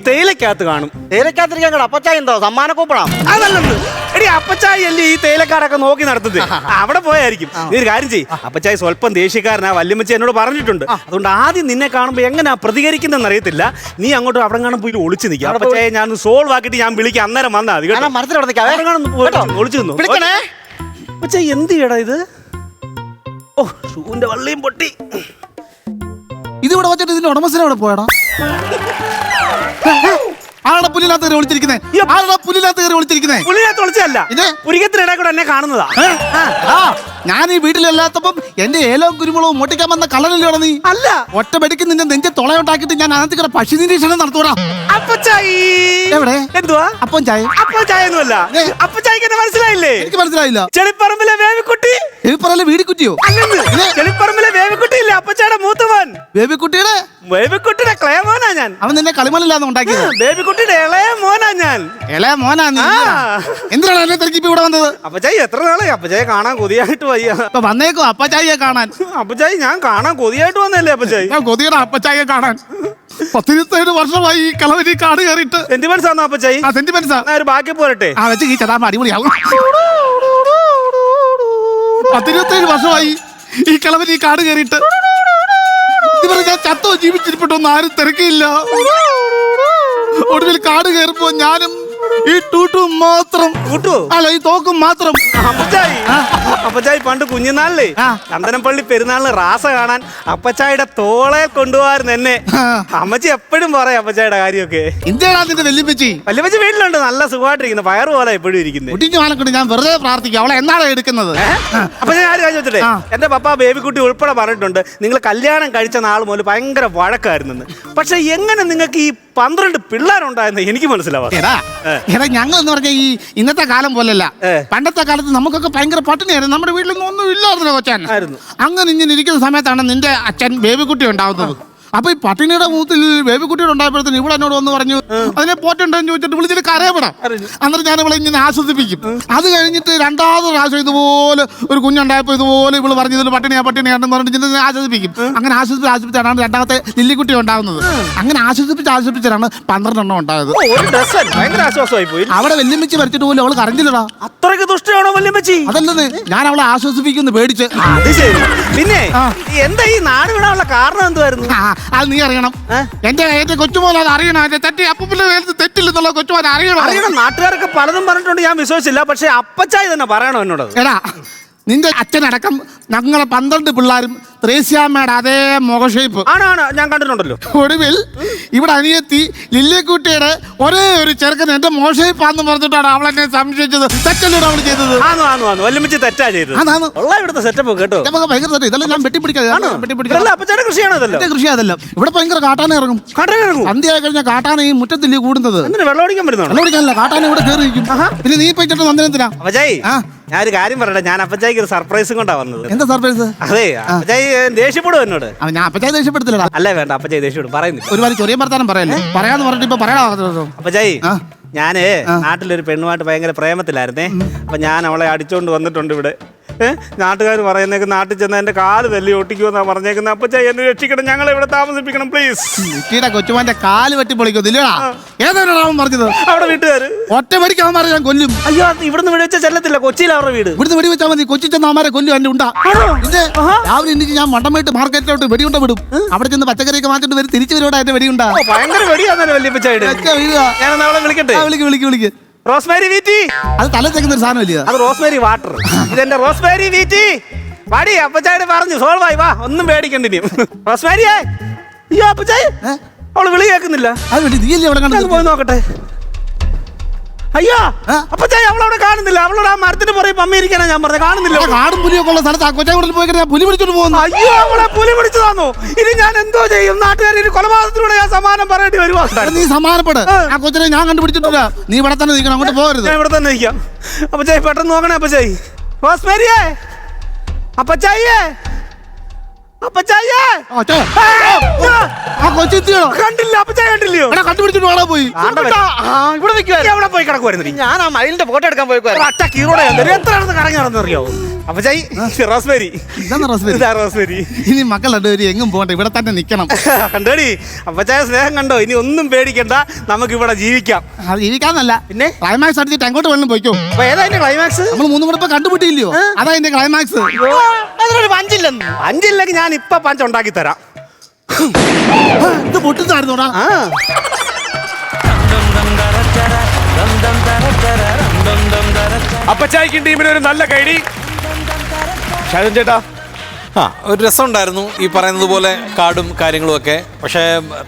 Speaker 3: തേയിലക്കകത്ത് കാണും.
Speaker 9: തേയിലക്കാത്തിരിക്കാൻ കട അപ്പച്ചായി എന്തോ സമ്മാന കൂപ്പണാ?
Speaker 3: അതല്ലെന്ന്. എടി, അപ്പച്ചായി അല്ലേ ഈ തേയിലക്കാരൊക്കെ നോക്കി നടത്തുന്നത്. അവിടെ പോയായിരിക്കും. നീ ഒരു കാര്യം ചെയ്യ്, അപ്പച്ചായി സ്വല്പം ദേഷ്യക്കാരനാ, വല്യമ്മച്ചി എന്നോട് പറഞ്ഞിട്ടുണ്ട്. അതുകൊണ്ട് ആദ്യം നിന്നെ കാണുമ്പോ എങ്ങനെയാ പ്രതികരിക്കുന്നതെന്ന് അറിയത്തില്ല. നീ അങ്ങോട്ട് അവിടെ കാണും പോയി ഒളിച്ചു നിൽക്കുക. അപ്പച്ചായെ ഞാൻ സോൾവ് ആക്കിയിട്ട് ഞാൻ വിളിക്കാം, അന്നേരം വന്നാ മതി. ഒളിച്ചു നിന്നു. അപ്പച്ചായി എന്ത് ചെയ്യടാ ഇത്? ഓ, ഷൂവിന്റെ വള്ളിയും പൊട്ടി.
Speaker 4: ഇതിവിടെ വെച്ചിട്ട് ഇതിന്റെ ഉടമസ്ഥനെ അവിടെ പോയടാ. ആളുടെ പുലിനകത്ത് കയറി ഒളിച്ചിരിക്കുന്നേ. ആളുടെ പുലിനകത്ത് കയറി ഒളിച്ചിരിക്കുന്നേ.
Speaker 3: പുലിനകത്ത് ഒളിച്ചല്ല, പുരികത്തിനിടെ കൂടെ എന്നെ കാണുന്നതാ.
Speaker 4: ഞാൻ ഈ വീട്ടിലല്ലാത്തപ്പം എന്റെ ഏലവും കുരുമുളകും മോട്ടിക്കാൻ വന്ന കള്ളനല്ലോ നീ?
Speaker 3: അല്ല,
Speaker 4: ഒറ്റ വെടിക്ക് നിന്റെ നെഞ്ചെ തുളയുണ്ടാക്കിയിട്ട് ഞാൻ അതിനകത്ത് പക്ഷി നിരീക്ഷണം നടത്തൂടാ.
Speaker 3: അപ്പച്ചായി
Speaker 4: എവിടെ?
Speaker 3: എന്തുവാ?
Speaker 4: അപ്പം ചായ.
Speaker 3: അപ്പം ചായ ഒന്നുമല്ല. അപ്പച്ചായിക്ക് എന്നെ മനസ്സിലായില്ലേ?
Speaker 4: എനിക്ക് മനസ്സിലായില്ല.
Speaker 3: ചെളിപ്പറമ്പിലെ വേവിക്കുട്ടി.
Speaker 4: പറയല്ലേ വീടിക്കുറ്റിയോ?
Speaker 3: ചെളിപ്പറമ്പിലെ വേവിക്കുട്ടി ഇല്ലേ, അപ്പച്ചായുടെ മൂത്തവൻ.
Speaker 4: ബേബിക്കുട്ടിയുടെ
Speaker 3: ക്ലേ മോനാ ഞാൻ.
Speaker 4: അവൻ നിന്നെ കളിമണില്ലാന്ന് ഉണ്ടാക്കിയത്.
Speaker 3: ബേബിക്കുട്ടിയുടെ ഇളയ മോനാ ഞാൻ.
Speaker 4: ഇളയ മോനാ നീ? എന്തിനാണ് എന്നെ തിരക്കി ഇവിടെ വന്നത്?
Speaker 3: അപ്പച്ചായി എത്ര നാളായി? അപ്പച്ചായി കാണാൻ കൊതിയായിട്ട് വയ്യ.
Speaker 4: വന്നേക്കോ അപ്പച്ചായിയെ കാണാൻ?
Speaker 3: അപ്പച്ചായി ഞാൻ കാണാൻ കൊതിയായിട്ട് വന്നല്ലേ അപ്പച്ചായി?
Speaker 4: ഞാൻ കൊതിയുടെ അപ്പച്ചായിയെ കാണാൻ 17 വർഷമായി ഈ കളവരി കാട് കയറിയിട്ട്.
Speaker 3: സെന്റിമെന്റ്സ് ആണോ അപ്പച്ചായി?
Speaker 4: ആ സെന്റിമെന്റ്സ്.
Speaker 3: ഒരു ബാക്കി പോരട്ടെ.
Speaker 4: ആ വെച്ച് ഈ ചതാമ അടിപൊളിയാവും. 17 വർഷമായി ഈ കളവരി കാട് കയറിയിട്ട്. ഇതുവരെ ഞാൻ ചത്തോ ജീവിച്ചിരിപ്പട്ടോന്ന് ആരും തിരക്കിയില്ല. ഒടുവിൽ കാട് കയറുമ്പോ ഞാനും ഈ ടൂട്ടും മാത്രം. അല്ല, ഈ തോക്കും മാത്രം.
Speaker 3: അപ്പച്ചായി പണ്ട് കുഞ്ഞുനാളിലേ ചന്ദനപ്പള്ളി പെരുന്നാളിന് റാസ കാണാൻ അപ്പച്ചായിയുടെ തോളെ കൊണ്ടുപോകാറുണ്ട് എന്നെ. അമ്മച്ചി എപ്പോഴും പറയാം അപ്പച്ചായിയുടെ കാര്യമൊക്കെ.
Speaker 4: എന്തിനാ നിന്റെ വല്യമ്മച്ചി?
Speaker 3: വല്യമ്മച്ചി വീട്ടിലുണ്ട്, നല്ല സുഖമായിട്ടിരിക്കുന്നു, പയറ് പോലെ എപ്പോഴും ഇരിക്കുന്നത്.
Speaker 4: കുട്ടിഞ്ഞു വാനക്കൊണ്ട് ഞാൻ വെറുതെ പ്രാർത്ഥിക്കാം. അവളെ എന്നാണ് എടുക്കുന്നത്?
Speaker 3: അപ്പൊ ഞാൻ കാര്യം വെച്ചിട്ടേ, എന്റെ പപ്പ ബേബിക്കുട്ടി ഉൾപ്പെടെ പറഞ്ഞിട്ടുണ്ട് നിങ്ങൾ കല്യാണം കഴിച്ച നാൾ മുതൽ ഭയങ്കര വഴക്കായിരുന്നെന്ന്. പക്ഷെ എങ്ങനെ നിങ്ങൾക്ക് ഈ 12 പിള്ളേരുണ്ടായെന്ന് എനിക്ക് മനസ്സിലാവാം.
Speaker 4: എടാ, ഞങ്ങൾ എന്ന് പറഞ്ഞ ഈ ഇന്നത്തെ കാലം പോലല്ല. പണ്ടത്തെ കാലത്ത് നമുക്കൊക്കെ ഭയങ്കര പട്ടിണിയായിരുന്നു. നമ്മുടെ വീട്ടിലൊന്നും ഒന്നും ഇല്ലായിരുന്നു കൊച്ചാൻ. അങ്ങനെ ഇങ്ങനെ ഇരിക്കുന്ന സമയത്താണ് നിന്റെ അച്ഛൻ ബേബിക്കുട്ടി ഉണ്ടാവുന്നത്. അപ്പൊ ഈ പട്ടിണിയുടെ മൂത്തിൽ ബേബിക്കുട്ടിയുടെ ഉണ്ടായപ്പോഴത്തേന് ഇവിടെ എന്നോട് വന്ന് പറഞ്ഞു അതിനെ പോറ്റുണ്ടെന്ന് ചോദിച്ചിട്ട് വിളിച്ചിട്ട് കരയപ്പെടാം. അന്നേരം ഞാൻ ഇവളെ ഇങ്ങനെ ആശ്വസിപ്പിക്കും. അത് കഴിഞ്ഞിട്ട് രണ്ടാമത് പ്രാവശ്യം ഇതുപോലെ ഒരു കുഞ്ഞുണ്ടായപ്പോൾ ഇതുപോലെ ഇവള് പറഞ്ഞു ഇതിൽ പട്ടിണിയാണെന്ന് പറഞ്ഞിട്ട് ആശ്വസിപ്പിക്കും. അങ്ങനെ ആശ്വസിപ്പിച്ചാണ് രണ്ടാമത്തെ ലില്ലിക്കുട്ടി ഉണ്ടാകുന്നത്. അങ്ങനെ ആശ്വസിപ്പിച്ചാണ് 12 എണ്ണം ഉണ്ടായത്. അവിടെ വല്യമ്മച്ചി വരച്ചിട്ട് പോലും അവള് കരഞ്ഞില്ലടാ.
Speaker 3: അത്രയ്ക്ക് ദുഷ്ടയാണോ വല്യമ്മച്ചി?
Speaker 4: അതല്ലെന്ന്, ഞാൻ അവളെ ആശ്വസിപ്പിക്കുന്നു പേടിച്ച്.
Speaker 3: പിന്നെ എന്താ ഈ നാട് വിടാനുള്ള കാരണം എന്തുവായിരുന്നു?
Speaker 4: അത് നീ അറിയണം. എന്റെ കൊച്ചുമോൻ അത് അറിയണം. എന്റെ തെറ്റി അപ്പൂപ്പിന്റെ തെറ്റില്ലെന്നുള്ള കൊച്ചുമോൻ അറിയണം.
Speaker 3: നാട്ടുകാരൊക്കെ പലതും പറഞ്ഞിട്ടുണ്ട്, ഞാൻ വിശ്വസിച്ചില്ല. പക്ഷെ അപ്പച്ചായി തന്നെ പറയണോ എന്നോട്?
Speaker 4: എടാ, നിന്റെ അച്ഛനടക്കം ഞങ്ങളെ 12 പിള്ളേരും ത്രേസ്യാമ്മയുടെ അതേ മുഖ ഷേപ്പ്.
Speaker 3: ആണ് ഞാൻ കണ്ടിട്ടുണ്ടല്ലോ.
Speaker 4: ഒടുവിൽ ഇവിടെ അനിയത്തി ലില്ലിക്കുട്ടിയുടെ ഒരേ ഒരു ചെറുക്കൻ എന്റെ മുഖ ഷേപ്പാന്ന് പറഞ്ഞിട്ടാണ് അവളെന്നെ സംശയിച്ചത്. തെറ്റല്ലോട് അവൾ ചെയ്തത്.
Speaker 3: വല്യമ്മച്ചി തെറ്റാ ചെയ്തത്. ഉള്ള ഇവിടുത്തെ സെറ്റപ്പ് കേട്ടോ.
Speaker 4: ഭയങ്കര തെറ്റ്. ഇതെല്ലാം ഞാൻ വെട്ടിപ്പിടിക്കാതെ
Speaker 3: അപ്പച്ചാന്റെ കൃഷിയാണോ ഇതല്ലോ?
Speaker 4: എന്റെ കൃഷി അതെല്ലാം. ഇവിടെ ഭയങ്കര കാട്ടാന ഇറങ്ങും. സന്ധ്യ ആയി കഴിഞ്ഞാൽ കാട്ടാന ഈ മുറ്റത്തില്ലേ കൂടുന്നത്.
Speaker 3: വെള്ളം അടിക്കാൻ പറ്റുന്നോ?
Speaker 4: വെള്ളം അടിക്കാനല്ല, കാട്ടാന ഇവിടെ കയറി ഇരിക്കും. പിന്നെ നീ പോയിട്ട് നന്ദനത്തിനാ.
Speaker 3: അപ്പച്ചായി ഞാനൊരു കാര്യം പറയട്ടെ. ഞാൻ അപ്പച്ചായിക്ക് ഒരു സർപ്രൈസും കൊണ്ടാ വന്നത്.
Speaker 4: എന്താ സർപ്രൈസ്?
Speaker 3: അതെ, അപ്പച്ചായി ദേഷ്യപ്പെടും എന്നോട്.
Speaker 4: ഞാൻ അപ്പച്ചായി ദേഷ്യപ്പെടുത്തില്ല.
Speaker 3: അല്ലേ വേണ്ട, അപ്പച്ചായി ദേഷ്യപ്പെടും. പറയുന്നില്ല.
Speaker 4: ഒരുപാട് ചൊറിയ വർത്താനം പറയല്ലേ. പറയാന്ന് പറഞ്ഞിട്ട് ഇപ്പൊ പറയാ.
Speaker 3: അപ്പച്ചായി ഞാന് നാട്ടിലൊരു പെണ്ണുമായിട്ട് ഭയങ്കര പ്രേമത്തിലായിരുന്നേ. അപ്പൊ ഞാൻ അവളെ അടിച്ചോണ്ട് വന്നിട്ടുണ്ട് ഇവിടെ. നാട്ടുകാർ പറയുന്നേക്ക് നാട്ടിൽ ചെന്ന് എന്റെ കാല് തല്ലി ഒട്ടിക്കുമെന്നാ പറഞ്ഞേക്കുന്നത്. അപ്പച്ചായി എന്നെ രക്ഷിക്കണം, ഞങ്ങളെ ഇവിടെ താമസിപ്പിക്കണം പ്ലീസ്.
Speaker 4: കുട്ടിയുടെ കൊച്ചുമാന്റെ കാല് വെട്ടി പൊളിക്കത്തില്ലടാ. ഏതാണ് പറഞ്ഞത്?
Speaker 3: അവിടെ വീട്ടുകാര്
Speaker 4: ഒറ്റ വെടിക്ക് അവന്മാരെ ഞാൻ കൊല്ലും.
Speaker 3: അയ്യോ, ഇവിടുന്ന് വെടിവെച്ച ചെല്ലത്തില്ല. കൊച്ചിയിൽ അവരുടെ വീട്.
Speaker 4: ഇവിടുന്ന് വെടിവെച്ചാൽ മതി. കൊച്ചി ചെന്ന് അവന്മാരെ കൊല്ലും. എന്റെ ഉണ്ടാ രാവിലെ എനിക്ക് ഞാൻ മണ്ടമായിട്ട് മാർക്കറ്റിലോട്ട് വെടിയുണ്ട വിടും. അവിടെ ചെന്ന് പച്ചക്കറിയൊക്കെ മാറ്റിട്ട് വരും. തിരിച്ചു വരുവാ എന്റെ വെടിയുണ്ടാ.
Speaker 3: ഭയങ്കര വെടിയാന്നല്ലോ വല്യപ്പച്ചായിട്ട്. ഞാൻ നാളെ വിളിക്കട്ടെ.
Speaker 4: വിളിക്ക്.
Speaker 3: Rosemary VT.
Speaker 4: അത് തല തെക്കുന്ന ഒരു സാധനം ഇല്ല.
Speaker 3: അത് റോസ്മേരി വാട്ടർ. ഇതെന്റെ റോസ്മേരി വീറ്റി. വാടി, അപ്പച്ചായിട്ട് പറഞ്ഞു സോൾവ് ആയി. വാ, ഒന്നും പേടിക്കണ്ടിനും. റോസ്മേരിയേ. അയ്യോ അപ്പച്ചായി, അവള് വിളി കേൾക്കുന്നില്ല.
Speaker 4: അത് വേണ്ടി നീയല്ലേ അവിടെ കണ്ടത്?
Speaker 3: പോയി നോക്കട്ടെ. അയ്യോ അപ്പച്ചായി, അവളവിടെ കാണുന്നില്ല. അവളോട് ആ മരത്തിന് പുറകെ പമ്മി ഇരിക്കാനാ ഞാൻ പറഞ്ഞത്. കാണുന്നില്ല.
Speaker 4: കാടും പുലിയൊക്കെ ഉള്ള സ്ഥലത്ത് ആ കൊച്ചായി പോയി കഴിഞ്ഞാൽ പുലി പിടിച്ചോണ്ട് പോകുന്നു.
Speaker 3: അയ്യോ, അവളെ പുലി പിടിച്ചതാണോ? ഇനി ഞാൻ എന്തോ ചെയ്യും? നാട്ടുകാർ കൊലപാതകത്തിലൂടെ ഞാൻ സമാനം പറയേണ്ടി വരുവാ.
Speaker 4: നീ സമാനപ്പെട്. ആ കൊച്ചിനെ ഞാൻ കണ്ടുപിടിച്ചിട്ടില്ല. നീ ഇവിടെ തന്നെ നിൽക്കണം, അങ്ങോട്ട് പോകരുത്.
Speaker 3: ഞാൻ ഇവിടെ തന്നെ നിൽക്കാം. അപ്പച്ചായി പെട്ടെന്ന് നോക്കണേ. അപ്പച്ചായി, റോസ്മേരിയേ, അപ്പച്ചായിയേ, അപ്പച്ചായിയേ.
Speaker 4: ആ കൊച്ചെത്തിയോ?
Speaker 3: കണ്ടില്ല. അപ്പച്ചായി കണ്ടില്ലയോ?
Speaker 4: കണ്ടുപിടിച്ചിട്ട് വേണോ പോയി?
Speaker 3: ഇവിടെ നിൽക്കുവായിരുന്നു. എവിടെ പോയി കിടക്കുവായിരുന്നു? ഞാൻ ആ മയിലിന്റെ ഫോട്ടോ എടുക്കാൻ പോയി. അട്ട കീറോടെ എത്ര കറങ്ങി നടന്നറിയോ? അപ്പച്ചായി, റോസ്മേരി. റോസ്മേരി.
Speaker 4: ഇനി മക്കൾ രണ്ടുപേരും എങ്ങും പോകണ്ട, ഇവിടെ തന്നെ നിൽക്കണം.
Speaker 3: കണ്ടോടി, അപ്പച്ചായ സ്നേഹം കണ്ടോ? ഇനി ഒന്നും പേടിക്കണ്ട, നമുക്ക് ഇവിടെ ജീവിക്കാം.
Speaker 4: ജീവിക്കാന്നല്ല, പിന്നെ ക്ലൈമാക്സ് അടിച്ചിട്ട് അങ്ങോട്ട് വേണം പോയിക്കോ.
Speaker 3: അപ്പൊ ഏതാ എന്റെ ക്ലൈമാക്സ്?
Speaker 4: നമ്മൾ മൂന്നും കൂടെ ഇപ്പൊ കണ്ടുപിട്ടില്ലയോ? അതാ എന്റെ ക്ലൈമാക്സ്.
Speaker 3: പഞ്ചില്ലെങ്കിൽ ഞാൻ ഇപ്പൊ പഞ്ച് ഉണ്ടാക്കി തരാം.
Speaker 4: ഇത് പൊട്ടുന്നായിരുന്നോടാ.
Speaker 1: അപ്പച്ചായിക്കും ടീമിന് ഒരു നല്ല കൈഡി. ഷാജൻ ചേട്ടാ,
Speaker 8: ഒരു രസമുണ്ടായിരുന്നു ഈ പറയുന്നത് പോലെ കാടും കാര്യങ്ങളും ഒക്കെ. പക്ഷേ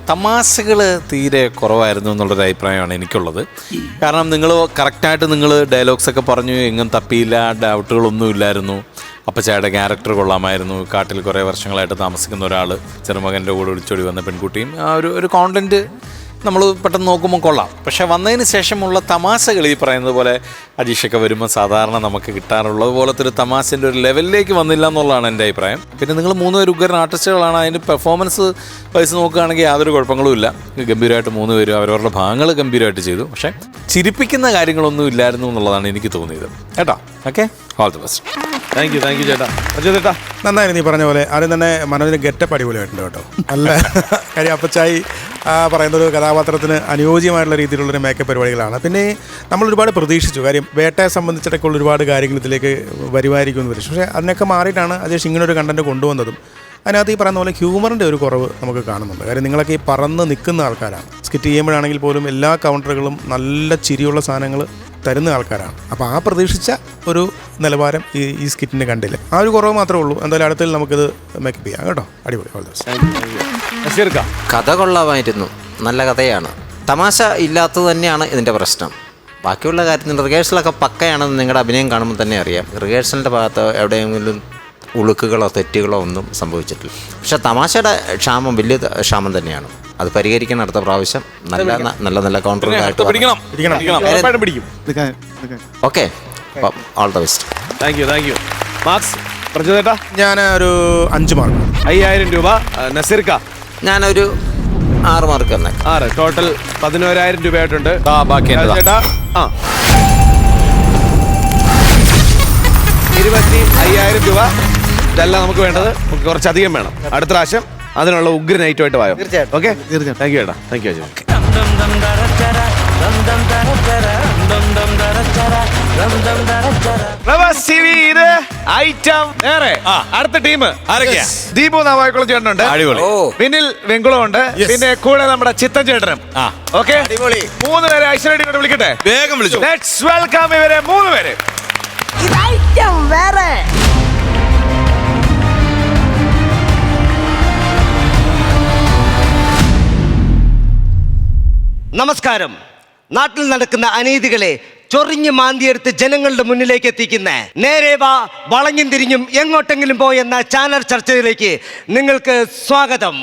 Speaker 8: തമാശകൾ തീരെ കുറവായിരുന്നു എന്നുള്ളൊരു അഭിപ്രായമാണ് എനിക്കുള്ളത്. കാരണം നിങ്ങൾ കറക്റ്റായിട്ട് നിങ്ങൾ ഡയലോഗ്സ് ഒക്കെ പറഞ്ഞു, എങ്ങും തപ്പിയില്ല, ഡൗട്ടുകളൊന്നും ഇല്ലായിരുന്നു. അപ്പച്ചായുടെ ക്യാരക്ടർ കൊള്ളാമായിരുന്നു. കാട്ടിൽ കുറേ വർഷങ്ങളായിട്ട് താമസിക്കുന്ന ഒരാൾ, ചെറുമകൻ്റെ കൂടെ ഒളിച്ചോടി വന്ന പെൺകുട്ടിയും, ആ ഒരു കോണ്ടന്റ് നമ്മൾ പെട്ടെന്ന് നോക്കുമ്പോൾ കൊള്ളാം. പക്ഷെ വന്നതിന് ശേഷമുള്ള തമാശകൾ ഈ പറയുന്നത് പോലെ അജീഷൊക്കെ വരുമ്പോൾ സാധാരണ നമുക്ക് കിട്ടാറുള്ളത് പോലത്തെ ഒരു തമാശൻ്റെ ഒരു ലെവലിലേക്ക് വന്നില്ല എന്നുള്ളതാണ് എൻ്റെ അഭിപ്രായം. പിന്നെ നിങ്ങൾ 3 പേര് ഉഗ്രൻ ആർട്ടിസ്റ്റുകളാണ്. അതിൻ്റെ പെർഫോമൻസ് വൈസ് നോക്കുകയാണെങ്കിൽ യാതൊരു കുഴപ്പങ്ങളും ഇല്ല. ഗംഭീരമായിട്ട് 3 പേരും അവരവരുടെ ഭാഗങ്ങൾ ഗംഭീരമായിട്ട് ചെയ്തു. പക്ഷേ ചിരിപ്പിക്കുന്ന കാര്യങ്ങളൊന്നും ഇല്ലായിരുന്നു എന്നുള്ളതാണ് എനിക്ക് തോന്നിയത് കേട്ടോ. Okay, all the best.
Speaker 1: Thank U ചേട്ടാ. ചേട്ടാ
Speaker 2: നന്നായിരുന്നു ഈ പറഞ്ഞ പോലെ. ആദ്യം തന്നെ മനോജിന് ഗെറ്റപ്പ് അടിപൊളിയായിട്ടുണ്ട് കേട്ടോ. നല്ല കാര്യം അപ്പച്ചായി പറയുന്നൊരു കഥാപാത്രത്തിന് അനുയോജ്യമായിട്ടുള്ള രീതിയിലുള്ളൊരു മേക്കപ്പ് പരിപാടികളാണ്. പിന്നെ നമ്മൾ ഒരുപാട് പ്രതീക്ഷിച്ചു. കാര്യം വേട്ടയെ സംബന്ധിച്ചിട്ടൊക്കെ ഉള്ള ഒരുപാട് കാര്യങ്ങൾ ഇതിലേക്ക് വരുമായിരിക്കുമെന്ന് പ്രതീക്ഷിച്ചു. പക്ഷേ അതിനൊക്കെ മാറിയിട്ടാണ് അജേഷ് ഇങ്ങനൊരു കണ്ടന്റ് കൊണ്ടുവന്നതും. അതിനകത്ത് ഈ പറയുന്ന പോലെ ഹ്യൂമറിൻ്റെ ഒരു കുറവ് നമുക്ക് കാണുന്നുണ്ട്. കാര്യം നിങ്ങളൊക്കെ ഈ പറന്ന് നിൽക്കുന്ന ആൾക്കാരാണ്. സ്കിറ്റ് ചെയ്യുമ്പോഴാണെങ്കിൽ പോലും എല്ലാ കൗണ്ടറുകളും നല്ല ചിരിയുള്ള സാധനങ്ങൾ തരുന്ന ആൾക്കാരാണ്. അപ്പോൾ ആ പ്രതീക്ഷിച്ച ഒരു നിലവാരം ഈ സ്കിറ്റിന് കണ്ടില്ല. ആ ഒരു കുറവ് മാത്രമേ ഉള്ളൂ. എന്തായാലും അടുത്തതിൽ നമുക്കിത് മേക്കപ്പ് ചെയ്യാം കേട്ടോ. അടിപൊളി.
Speaker 7: കഥ കൊള്ളാമായിരുന്നു, നല്ല കഥയാണ്. തമാശ ഇല്ലാത്തത് തന്നെയാണ് ഇതിൻ്റെ പ്രശ്നം. ബാക്കിയുള്ള കാര്യത്തിൽ റിഹേഴ്സലൊക്കെ പക്കയാണെന്ന് നിങ്ങളുടെ അഭിനയം കാണുമ്പോൾ തന്നെ അറിയാം. റിഹേഴ്സലിൻ്റെ ഭാഗത്ത് എവിടെയെങ്കിലും ഉളുക്കുകളോ തെറ്റുകളോ ഒന്നും സംഭവിച്ചിട്ടില്ല. പക്ഷെ തമാശയുടെ ക്ഷാമം വലിയ ക്ഷാമം തന്നെയാണ്. അത് പരിഹരിക്കണം അടുത്ത പ്രാവശ്യം. നല്ല കൗണ്ടറുകളായിട്ട്. Okay, all the best.
Speaker 1: Thank you. Marx ചേട്ടാ?
Speaker 2: ഞാൻ ഒരു 5 മാർക്ക്.
Speaker 1: 5000 രൂപ. നസീർക്ക?
Speaker 7: ഞാനൊരു 6 മാർക്ക് തന്നെ.
Speaker 1: 6. ടോട്ടൽ 11000 രൂപയായിട്ടുണ്ട്.
Speaker 8: ബാക്കി
Speaker 1: ചേട്ടാ 25,000 രൂപ. ഇതല്ല നമുക്ക് വേണ്ടത്, നമുക്ക് കുറച്ചധികം വേണം. അടുത്ത പ്രാവശ്യം അതിനുള്ള ഉഗ്രൻ ഐറ്റമായിട്ട് വായോ. ഓക്കെ, താങ്ക് യു ചേട്ടാ. Thank you Aju. ഇത് ഐറ്റം വേറെ. അടുത്ത ടീം ആരൊക്കെയാ? ദീപു നാവായിക്കുളം ചേട്ടനുണ്ട്, പിന്നിൽ വെങ്കുളം ഉണ്ട്, പിന്നെ കൂടെ നമ്മുടെ ചിത്തൻ ചേട്ടനും. ഓക്കെ, 3 പേരെ ഐശ്വര്യ വിളിക്കട്ടെ.
Speaker 8: വേഗം വിളിച്ചു.
Speaker 1: ലെറ്റ്സ് വെൽക്കം ഇവരെ 3 പേര്.
Speaker 11: നമസ്കാരം. നാട്ടിൽ നടക്കുന്ന അനീതികളെ ചൊറിഞ്ഞ് മാന്തിയെടുത്ത് ജനങ്ങളുടെ മുന്നിലേക്ക് എത്തിക്കുന്ന നേരെ വാ വളഞ്ഞും തിരിഞ്ഞും എങ്ങോട്ടെങ്കിലും പോയെന്ന ചാനൽ ചർച്ചയിലേക്ക് നിങ്ങൾക്ക് സ്വാഗതം.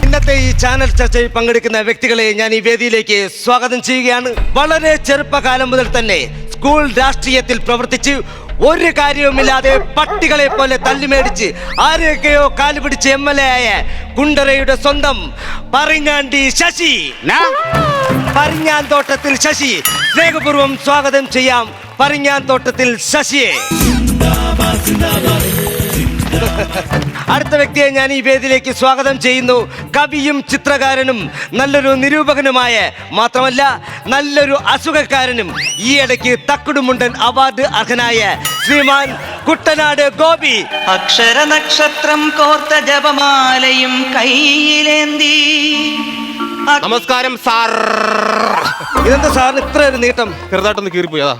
Speaker 11: ഇന്നത്തെ ഈ ചാനൽ ചർച്ചയിൽ പങ്കെടുക്കുന്ന വ്യക്തികളെ ഞാൻ ഈ വേദിയിലേക്ക് സ്വാഗതം ചെയ്യുകയാണ്. വളരെ ചെറുപ്പകാലം മുതൽ തന്നെ സ്കൂൾ രാഷ്ട്രീയത്തിൽ പ്രവർത്തിച്ച് ഒരു കാര്യവുമില്ലാതെ പട്ടികളെ പോലെ തല്ലിമേടിച്ച് ആരെയൊക്കെയോ കാലുപിടിച്ച് MLA ആയ കുണ്ടറയുടെ സ്വന്തം പറങ്ങാണ്ടി ശശി, പരിഞ്ഞാൻ തോട്ടത്തിൽ ശശി. സ്നേഹപൂർവ്വം സ്വാഗതം ചെയ്യാം പരിഞ്ഞാൻ തോട്ടത്തിൽ ശശിയെ. അടുത്ത വ്യക്തിയെ ഞാൻ ഈ വേദിയിലേക്ക് സ്വാഗതം ചെയ്യുന്നു. കവിയും ചിത്രകാരനും നല്ലൊരു നിരൂപകനുമായ, മാത്രമല്ല നല്ലൊരു അസുഖക്കാരനും ഈയിടയ്ക്ക് തക്കുടുമുണ്ടൻ അവാർഡ് അർഹനായ ശ്രീമാൻ കുട്ടനാട് ഗോപി.
Speaker 12: അക്ഷര നക്ഷത്രം കോർത്ത ജപമാലയും കയ്യിലേന്തി.
Speaker 13: നമസ്കാരം സാർ.
Speaker 11: ഇതെന്താ സാറിന് ഇത്ര ഒരു നീട്ടം?
Speaker 13: ചെറുതായിട്ടൊന്ന് കീറിപ്പോയതാ.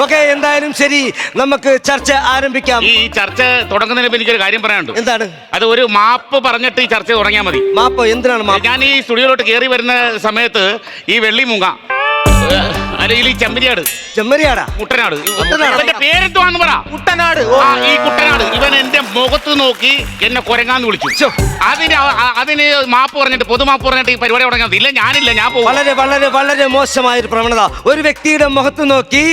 Speaker 11: ഓക്കെ, എന്തായാലും ശരി, നമുക്ക് ചർച്ച ആരംഭിക്കാം.
Speaker 14: ഈ ചർച്ച തുടങ്ങുന്നതിന് എനിക്കൊരു കാര്യം പറയാനുണ്ട്.
Speaker 11: എന്താണ്?
Speaker 14: അത് ഒരു മാപ്പ് പറഞ്ഞിട്ട് ഈ ചർച്ച തുടങ്ങിയാൽ മതി.
Speaker 11: മാപ്പ്? എന്തിനാണ് മാപ്പ്?
Speaker 14: ഞാൻ ഈ സ്റ്റുഡിയോയിലോട്ട് കയറി വരുന്ന സമയത്ത് ഈ വെള്ളി മൂങ്ങ അല്ലെങ്കിൽ ഈ ചെമ്മരിയാട്,
Speaker 11: ചെമ്മരിയാടാ,
Speaker 14: കുട്ടനാട്, ഇവന്റെ പേരെന്തുവാന്ന് പറ.
Speaker 11: കുട്ടനാട്.
Speaker 14: ഈ കുട്ടനാട് ഇവൻ എന്റെ മുഖത്ത് നോക്കി എന്നെ കുരങ്ങാന്ന് വിളിച്ചു. അതിന് മാപ്പ് പറഞ്ഞിട്ട്, പൊതുമാപ്പ് പറഞ്ഞിട്ട് ഈ പരിപാടി തുടങ്ങാൻ ഇല്ല. ഞാനില്ല, ഞാൻ പോകും.
Speaker 11: വളരെ വളരെ വളരെ മോശമായ ഒരു പ്രവണത. ഒരു വ്യക്തിയുടെ മുഖത്ത് നോക്കി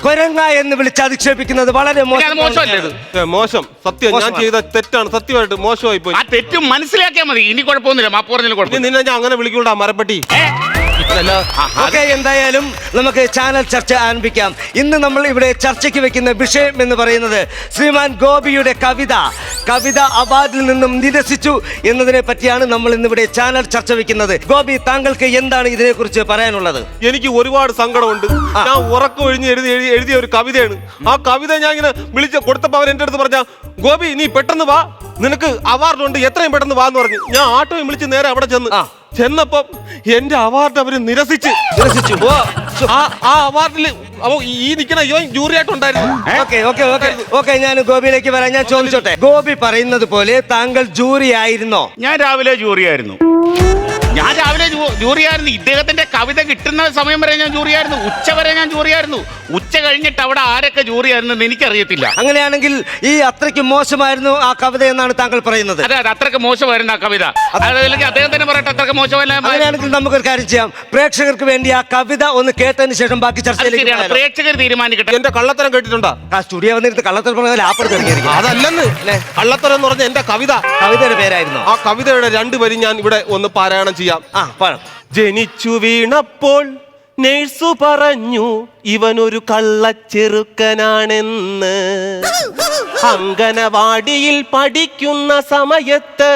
Speaker 11: കുരങ്ങ എന്ന് വിളിച്ച് അധിക്ഷേപിക്കുന്നത് വളരെ
Speaker 14: മോശമല്ലേ? ഇത്
Speaker 13: മോശം, സത്യം. ഞാൻ ചെയ്ത തെറ്റാണ്, സത്യമായിട്ട് മോശമായി പോയി.
Speaker 14: ആ തെറ്റും മനസ്സിലാക്കിയാൽ മതി. ഇനി കുഴപ്പമൊന്നുമില്ല, മാപ്പ് പറഞ്ഞാലും കുഴപ്പമില്ല.
Speaker 13: നിന്നെ ഞാൻ അങ്ങനെ വിളിക്കൂടാ മരപ്പട്ടി.
Speaker 11: ഓക്കെ, എന്തായാലും നമുക്ക് ചാനൽ ചർച്ച ആരംഭിക്കാം. ഇന്ന് നമ്മൾ ഇവിടെ ചർച്ചയ്ക്ക് വെക്കുന്ന വിഷയം എന്ന് പറയുന്നത് ശ്രീമാൻ ഗോപിയുടെ കവിത അവാർഡിൽ നിന്നും നിരസിച്ചു എന്നതിനെ പറ്റിയാണ് നമ്മൾ ഇന്നിവിടെ ചാനൽ ചർച്ച വെക്കുന്നത്. ഗോപി, താങ്കൾക്ക് എന്താണ് ഇതിനെക്കുറിച്ച് പറയാനുള്ളത്?
Speaker 13: എനിക്ക് ഒരുപാട് സങ്കടമുണ്ട്. ഞാൻ ഉറക്കം ഒഴിഞ്ഞ് എഴുതിയ ഒരു കവിതയാണ്. ആ കവിത ഞാൻ ഇങ്ങനെ വിളിച്ച് കൊടുത്തപ്പോൾ അവർ എൻ്റെ അടുത്ത് പറഞ്ഞ, ഗോപി നീ പെട്ടെന്ന് വാ, നിനക്ക് അവാർഡുണ്ട്, എത്രയും പെട്ടെന്ന് വാ എന്ന് പറഞ്ഞു. ഞാൻ ആട്ടോയും വിളിച്ച് നേരെ അവിടെ ചെന്നപ്പം എന്റെ അവാർഡ് അവര് നിരസിച്ചു. ആ അവാർഡിൽ ഈ നിൽക്കുന്ന ജൂറി ആയിട്ടുണ്ടായിരുന്നു.
Speaker 11: ഓക്കെ, ഞാൻ ഗോപിയിലേക്ക് വരാം. ഞാൻ ചോദിച്ചോട്ടെ, ഗോപി പറയുന്നത് പോലെ താങ്കൾ ജൂറി ആയിരുന്നോ?
Speaker 14: ഞാൻ രാവിലെ ജൂറിയായിരുന്നു. ഇദ്ദേഹത്തിന്റെ കവിത കിട്ടുന്ന സമയം വരെ ഞാൻ ജൂറിയായിരുന്നു. ഉച്ച വരെ ഞാൻ ജൂറിയായിരുന്നു. ഉച്ച കഴിഞ്ഞിട്ട് അവിടെ ആരൊക്കെ ജൂറിയായിരുന്നു എനിക്കറിയത്തില്ല.
Speaker 11: അങ്ങനെയാണെങ്കിൽ ഈ അത്രയ്ക്ക് മോശമായിരുന്നു ആ കവിത എന്നാണ് താങ്കൾ പറയുന്നത്?
Speaker 14: അതെ, അത്രയ്ക്ക് മോശമായിരുന്നു ആ കവിത. അദ്ദേഹം തന്നെ പറയട്ടെ അത്രയ്ക്ക് മോശമല്ല.
Speaker 11: അങ്ങനെയാണെങ്കിൽ നമുക്കൊരു കാര്യം ചെയ്യാം, പ്രേക്ഷകർക്ക് വേണ്ടി ആ കവിത ഒന്ന് കേട്ടതിന് ശേഷം ബാക്കി ചർച്ചയിലേക്ക്
Speaker 14: പ്രേക്ഷകർ തീരുമാനിക്കട്ടെ.
Speaker 13: എന്റെ കള്ളത്തരം കേട്ടിട്ടുണ്ടോ?
Speaker 11: ആ സ്റ്റുഡിയോ വന്നിരുന്ന് കള്ളത്തരം പറഞ്ഞാൽ
Speaker 13: അതല്ലെന്ന്. കള്ളത്തരം എന്ന് പറഞ്ഞ എന്റെ കവിതയുടെ
Speaker 11: പേരായിരുന്നു.
Speaker 13: ആ കവിതയുടെ 2 വരി ഞാൻ ഇവിടെ ഒന്ന് പാരായണം ചെയ്യാം. ജനിച്ചു വീണപ്പോൾ നേഴ്സു പറഞ്ഞു ഇവനൊരു കള്ളച്ചെറുക്കനാണെന്ന്. അങ്കനവാടിയിൽ പഠിക്കുന്ന സമയത്ത്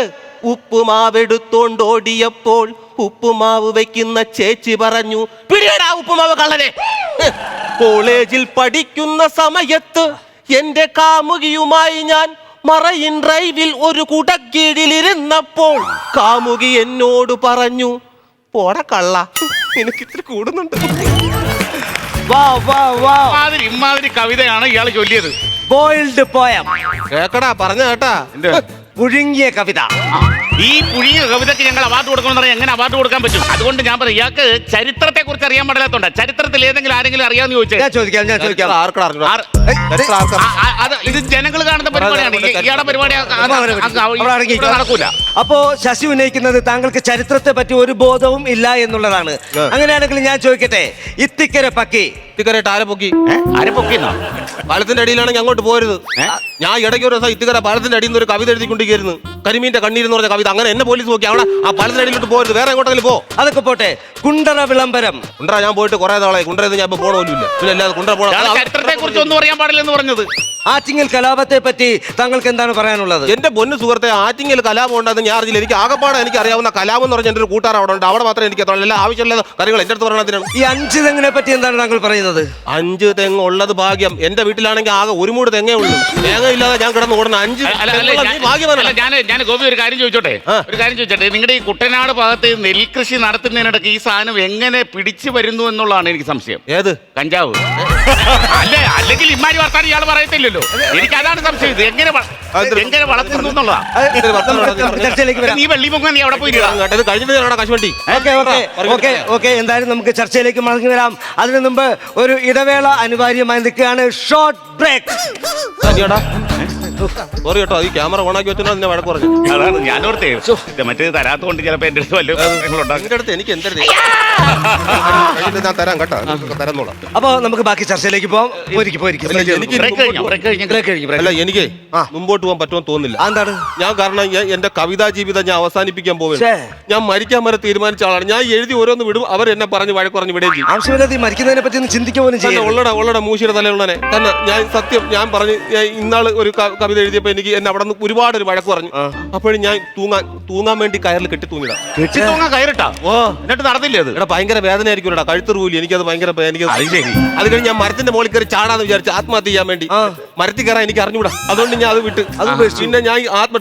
Speaker 13: ഉപ്പുമാവെടുത്തോണ്ടോടിയപ്പോൾ ഉപ്പുമാവ് വെക്കുന്ന ചേച്ചി പറഞ്ഞു, പിടിയടാ ഉപ്പുമാവ് കള്ളനെ. കോളേജിൽ പഠിക്കുന്ന സമയത്ത് എന്റെ കാമുകിയുമായി ഞാൻ മറൈൻ ഡ്രൈവിൽ ഒരു കുടക്കീഴിലിരുന്നപ്പോൾ കാമുകി എന്നോട് പറഞ്ഞു, പോട കള്ള, എനിക്ക് ഇത്തിരി കൂടുന്നുണ്ട്.
Speaker 14: ഇമാതിരി കവിതയാണ് ഇയാൾ ചൊല്ലിയത്.
Speaker 11: Boiled poem.
Speaker 13: കേക്കടാ, പറഞ്ഞ കേട്ടാ,
Speaker 11: പുഴുങ്ങിയ കവിത.
Speaker 14: ഈ പുഴുങ്ങിയ കവിതയ്ക്ക് ഞങ്ങൾ അവാർഡ് കൊടുക്കണമെന്ന് പറഞ്ഞാൽ എങ്ങനെ അവാർഡ് കൊടുക്കാൻ പറ്റും? അതുകൊണ്ട് ഞാൻ പറയാം, ഇയാൾക്ക് ചരിത്രത്തെ കുറിച്ച് അറിയാൻ പാടില്ലാത്തോണ്ട. ചരിത്രത്തിൽ ഏതെങ്കിലും ആരെങ്കിലും അറിയാമെന്ന് ചോദിച്ചാൽ ഇത് ജനങ്ങൾ കാണുന്ന പരിപാടിയാണ്. ഇയാളുടെ പരിപാടി നടക്കൂല.
Speaker 11: അപ്പോ ശശി ഉന്നയിക്കുന്നത് താങ്കൾക്ക് ചരിത്രത്തെ പറ്റി ഒരു ബോധവും ഇല്ല എന്നുള്ളതാണ്. അങ്ങനെയാണെങ്കിൽ ഞാൻ ചോദിക്കട്ടെ, ഇത്തിക്കര പക്കി
Speaker 13: പാലത്തിന്റെ അടിയിലാണെങ്കിൽ അങ്ങോട്ട് പോരുത്. ഞാൻ ഇടയ്ക്ക് ഒരു ദിവസം ഇത്തിക്കര പാലത്തിന്റെ അടിയിൽ നിന്ന് ഒരു കവിത എഴുതിക്കൊണ്ടിരിക്കുന്നു, കരിമീന്റെ കണ്ണീരെന്ന് പറഞ്ഞ കവിത. അങ്ങനെ എന്നെ പോലീസ് നോക്കി അവിടെ ആ പാലത്തിന്റെ അടിയിലോട്ട് പോരുത്, വേറെ എങ്ങോട്ടെങ്കിലും പോ.
Speaker 11: അതൊക്കെ പോട്ടെ, കുണ്ടറ വിളംബരം.
Speaker 13: കുണ്ടറ ഞാൻ പോയിട്ട് കുറെ നാളായി. കുണ്ടറ ഞാൻ ഇപ്പൊ പോകണമില്ല. പിന്നെ അല്ലാതെ കുണ്ടറ പോകണം.
Speaker 14: ചരിത്രത്തെ കുറിച്ച് ഒന്നും അറിയാൻ പാടില്ലെന്ന് പറഞ്ഞത്.
Speaker 11: ആറ്റിങ്ങൽ കലാപത്തെ പറ്റി താങ്കൾക്ക് എന്താണ് പറയാനുള്ളത്?
Speaker 13: എന്റെ പൊന്നു സുഹൃത്തെ, ആറ്റിങ്ങൽ കലാപം ഉണ്ടെന്ന് ഞാൻ അറിയില്ല. എനിക്ക് ആകപ്പാടെ എനിക്ക് അറിയാവുന്ന കലാപം എന്ന് പറഞ്ഞ എന്റെ ഒരു കൂട്ടാർ അവിടെ ഉണ്ട്. അവിടെ മാത്രമേ എനിക്ക് എല്ലാ ആവശ്യമുള്ള കാര്യങ്ങൾ എന്റെ അടുത്ത് പറയണതിനാണ്.
Speaker 11: ഈ 5 തെങ്ങിനെ പറ്റി എന്താണ് താങ്കൾ പറയുന്നത്?
Speaker 13: 5 തെങ്ങ് ഉള്ളത് ഭാഗ്യം. എന്റെ വീട്ടിലാണെങ്കിൽ ആകെ 1 മൂട് തെങ്ങേ ഉള്ളൂ. തേങ്ങ ഇല്ലാതെ ഞാൻ കിടന്ന് ഓടുന്ന 5
Speaker 14: ഞാൻ ഗോപി ഒരു കാര്യം ചോദിച്ചോട്ടെ, നിങ്ങളുടെ ഈ കുട്ടനാട് ഭാഗത്ത് നെൽകൃഷി നടത്തുന്നതിനിടയ്ക്ക് ഈ സാധനം എങ്ങനെ പിടിച്ചു വരുന്നു എന്നുള്ളതാണ് എനിക്ക് സംശയം.
Speaker 13: ഏത്
Speaker 14: കഞ്ചാവ്? അല്ലെങ്കിൽ ഇമാരി വർത്താനം ഇയാൾ പറയത്തില്ലല്ലോ. എനിക്ക് അതാണ് സംശയം. ഇത് എങ്ങനെ വളർത്തുന്നു എന്നുള്ളതാ. നീ വെള്ളി പൊങ്ങാൻ നീ അവിടെ പോയി
Speaker 11: കശുവണ്ടി. ഓക്കെ, എന്തായാലും നമുക്ക് ചർച്ചയിലേക്ക് മടങ്ങി വരാം. അതിനു മുമ്പ് ഒരു ഇടവേള അനിവാര്യമായി നിൽക്കുകയാണ്. Short break.
Speaker 13: സോറി കേട്ടോ, ഈ ക്യാമറ ഓണാക്കി വെച്ചാൽ നിന്നെ വഴക്ക് പറഞ്ഞു.
Speaker 14: അതാണ് ഞാനോർത്തേ മറ്റേ തരാത്തോണ്ട് ചിലപ്പോ എന്റെ അടുത്ത് വല്ല
Speaker 13: എനിക്ക് എന്തെടുത്ത് ഞാൻ തരാം കേട്ടോ, തരാന്നോളാം.
Speaker 11: അപ്പൊ നമുക്ക് ബാക്കി ചർച്ചയിലേക്ക് പോവാം.
Speaker 13: എനിക്ക് മുമ്പോട്ട് പോകാൻ പറ്റുമെന്ന് തോന്നുന്നില്ല.
Speaker 11: എന്താണ്?
Speaker 13: ഞാൻ കാരണം എന്റെ കവിതാ ജീവിതം ഞാൻ അവസാനിപ്പിക്കാൻ പോവുകയാണ്. ഞാൻ മരിക്കാൻ വരെ തീരുമാനിച്ച ആളാണ്. ഞാൻ എഴുതി ഓരോന്ന് വിടും, അവർ എന്നെ പറഞ്ഞ് വഴക്ക് പറഞ്ഞ് വിടുകയും ചെയ്യും.
Speaker 11: ആവശ്യമില്ലാതെ മരിക്കുന്നതിനെ പറ്റി ഒന്ന് ചിന്തിക്കുക പോലും ചെയ്യാം.
Speaker 13: ഉള്ളട മൂശിയുടെ തലയുള്ളനെ തന്നെ ഞാൻ സത്യം ഞാൻ പറഞ്ഞു. ഇന്നാള് ഒരു കവിത എഴുതിയപ്പോ എനിക്ക് എന്നെ അവിടെ നിന്ന് ഒരുപാട് ഒരു വഴക്ക് പറഞ്ഞു. അപ്പോഴും ഞാൻ തൂങ്ങാൻ വേണ്ടി കയറിൽ കെട്ടി തൂങ്ങിടാം.
Speaker 14: കയറിട്ടാ എന്നിട്ട് നടന്നില്ലേ അത്?
Speaker 13: എടാ ഭയങ്കര വേദന ആയിരിക്കും. കഴുത്ത് റൂലി എനിക്കത് ഭയങ്കര അത് കഴിഞ്ഞ് ഞാൻ മരത്തിന്റെ മുകളിൽ കയറി ചാടാന്ന് വിചാരിച്ചു ആത്മഹത്യ ചെയ്യാൻ വേണ്ടി. മരത്തിൽ കയറാൻ എനിക്ക് അറിഞ്ഞൂടാ, അതുകൊണ്ട് ഞാൻ അത് വിട്ട്. പിന്നെ ഞാൻ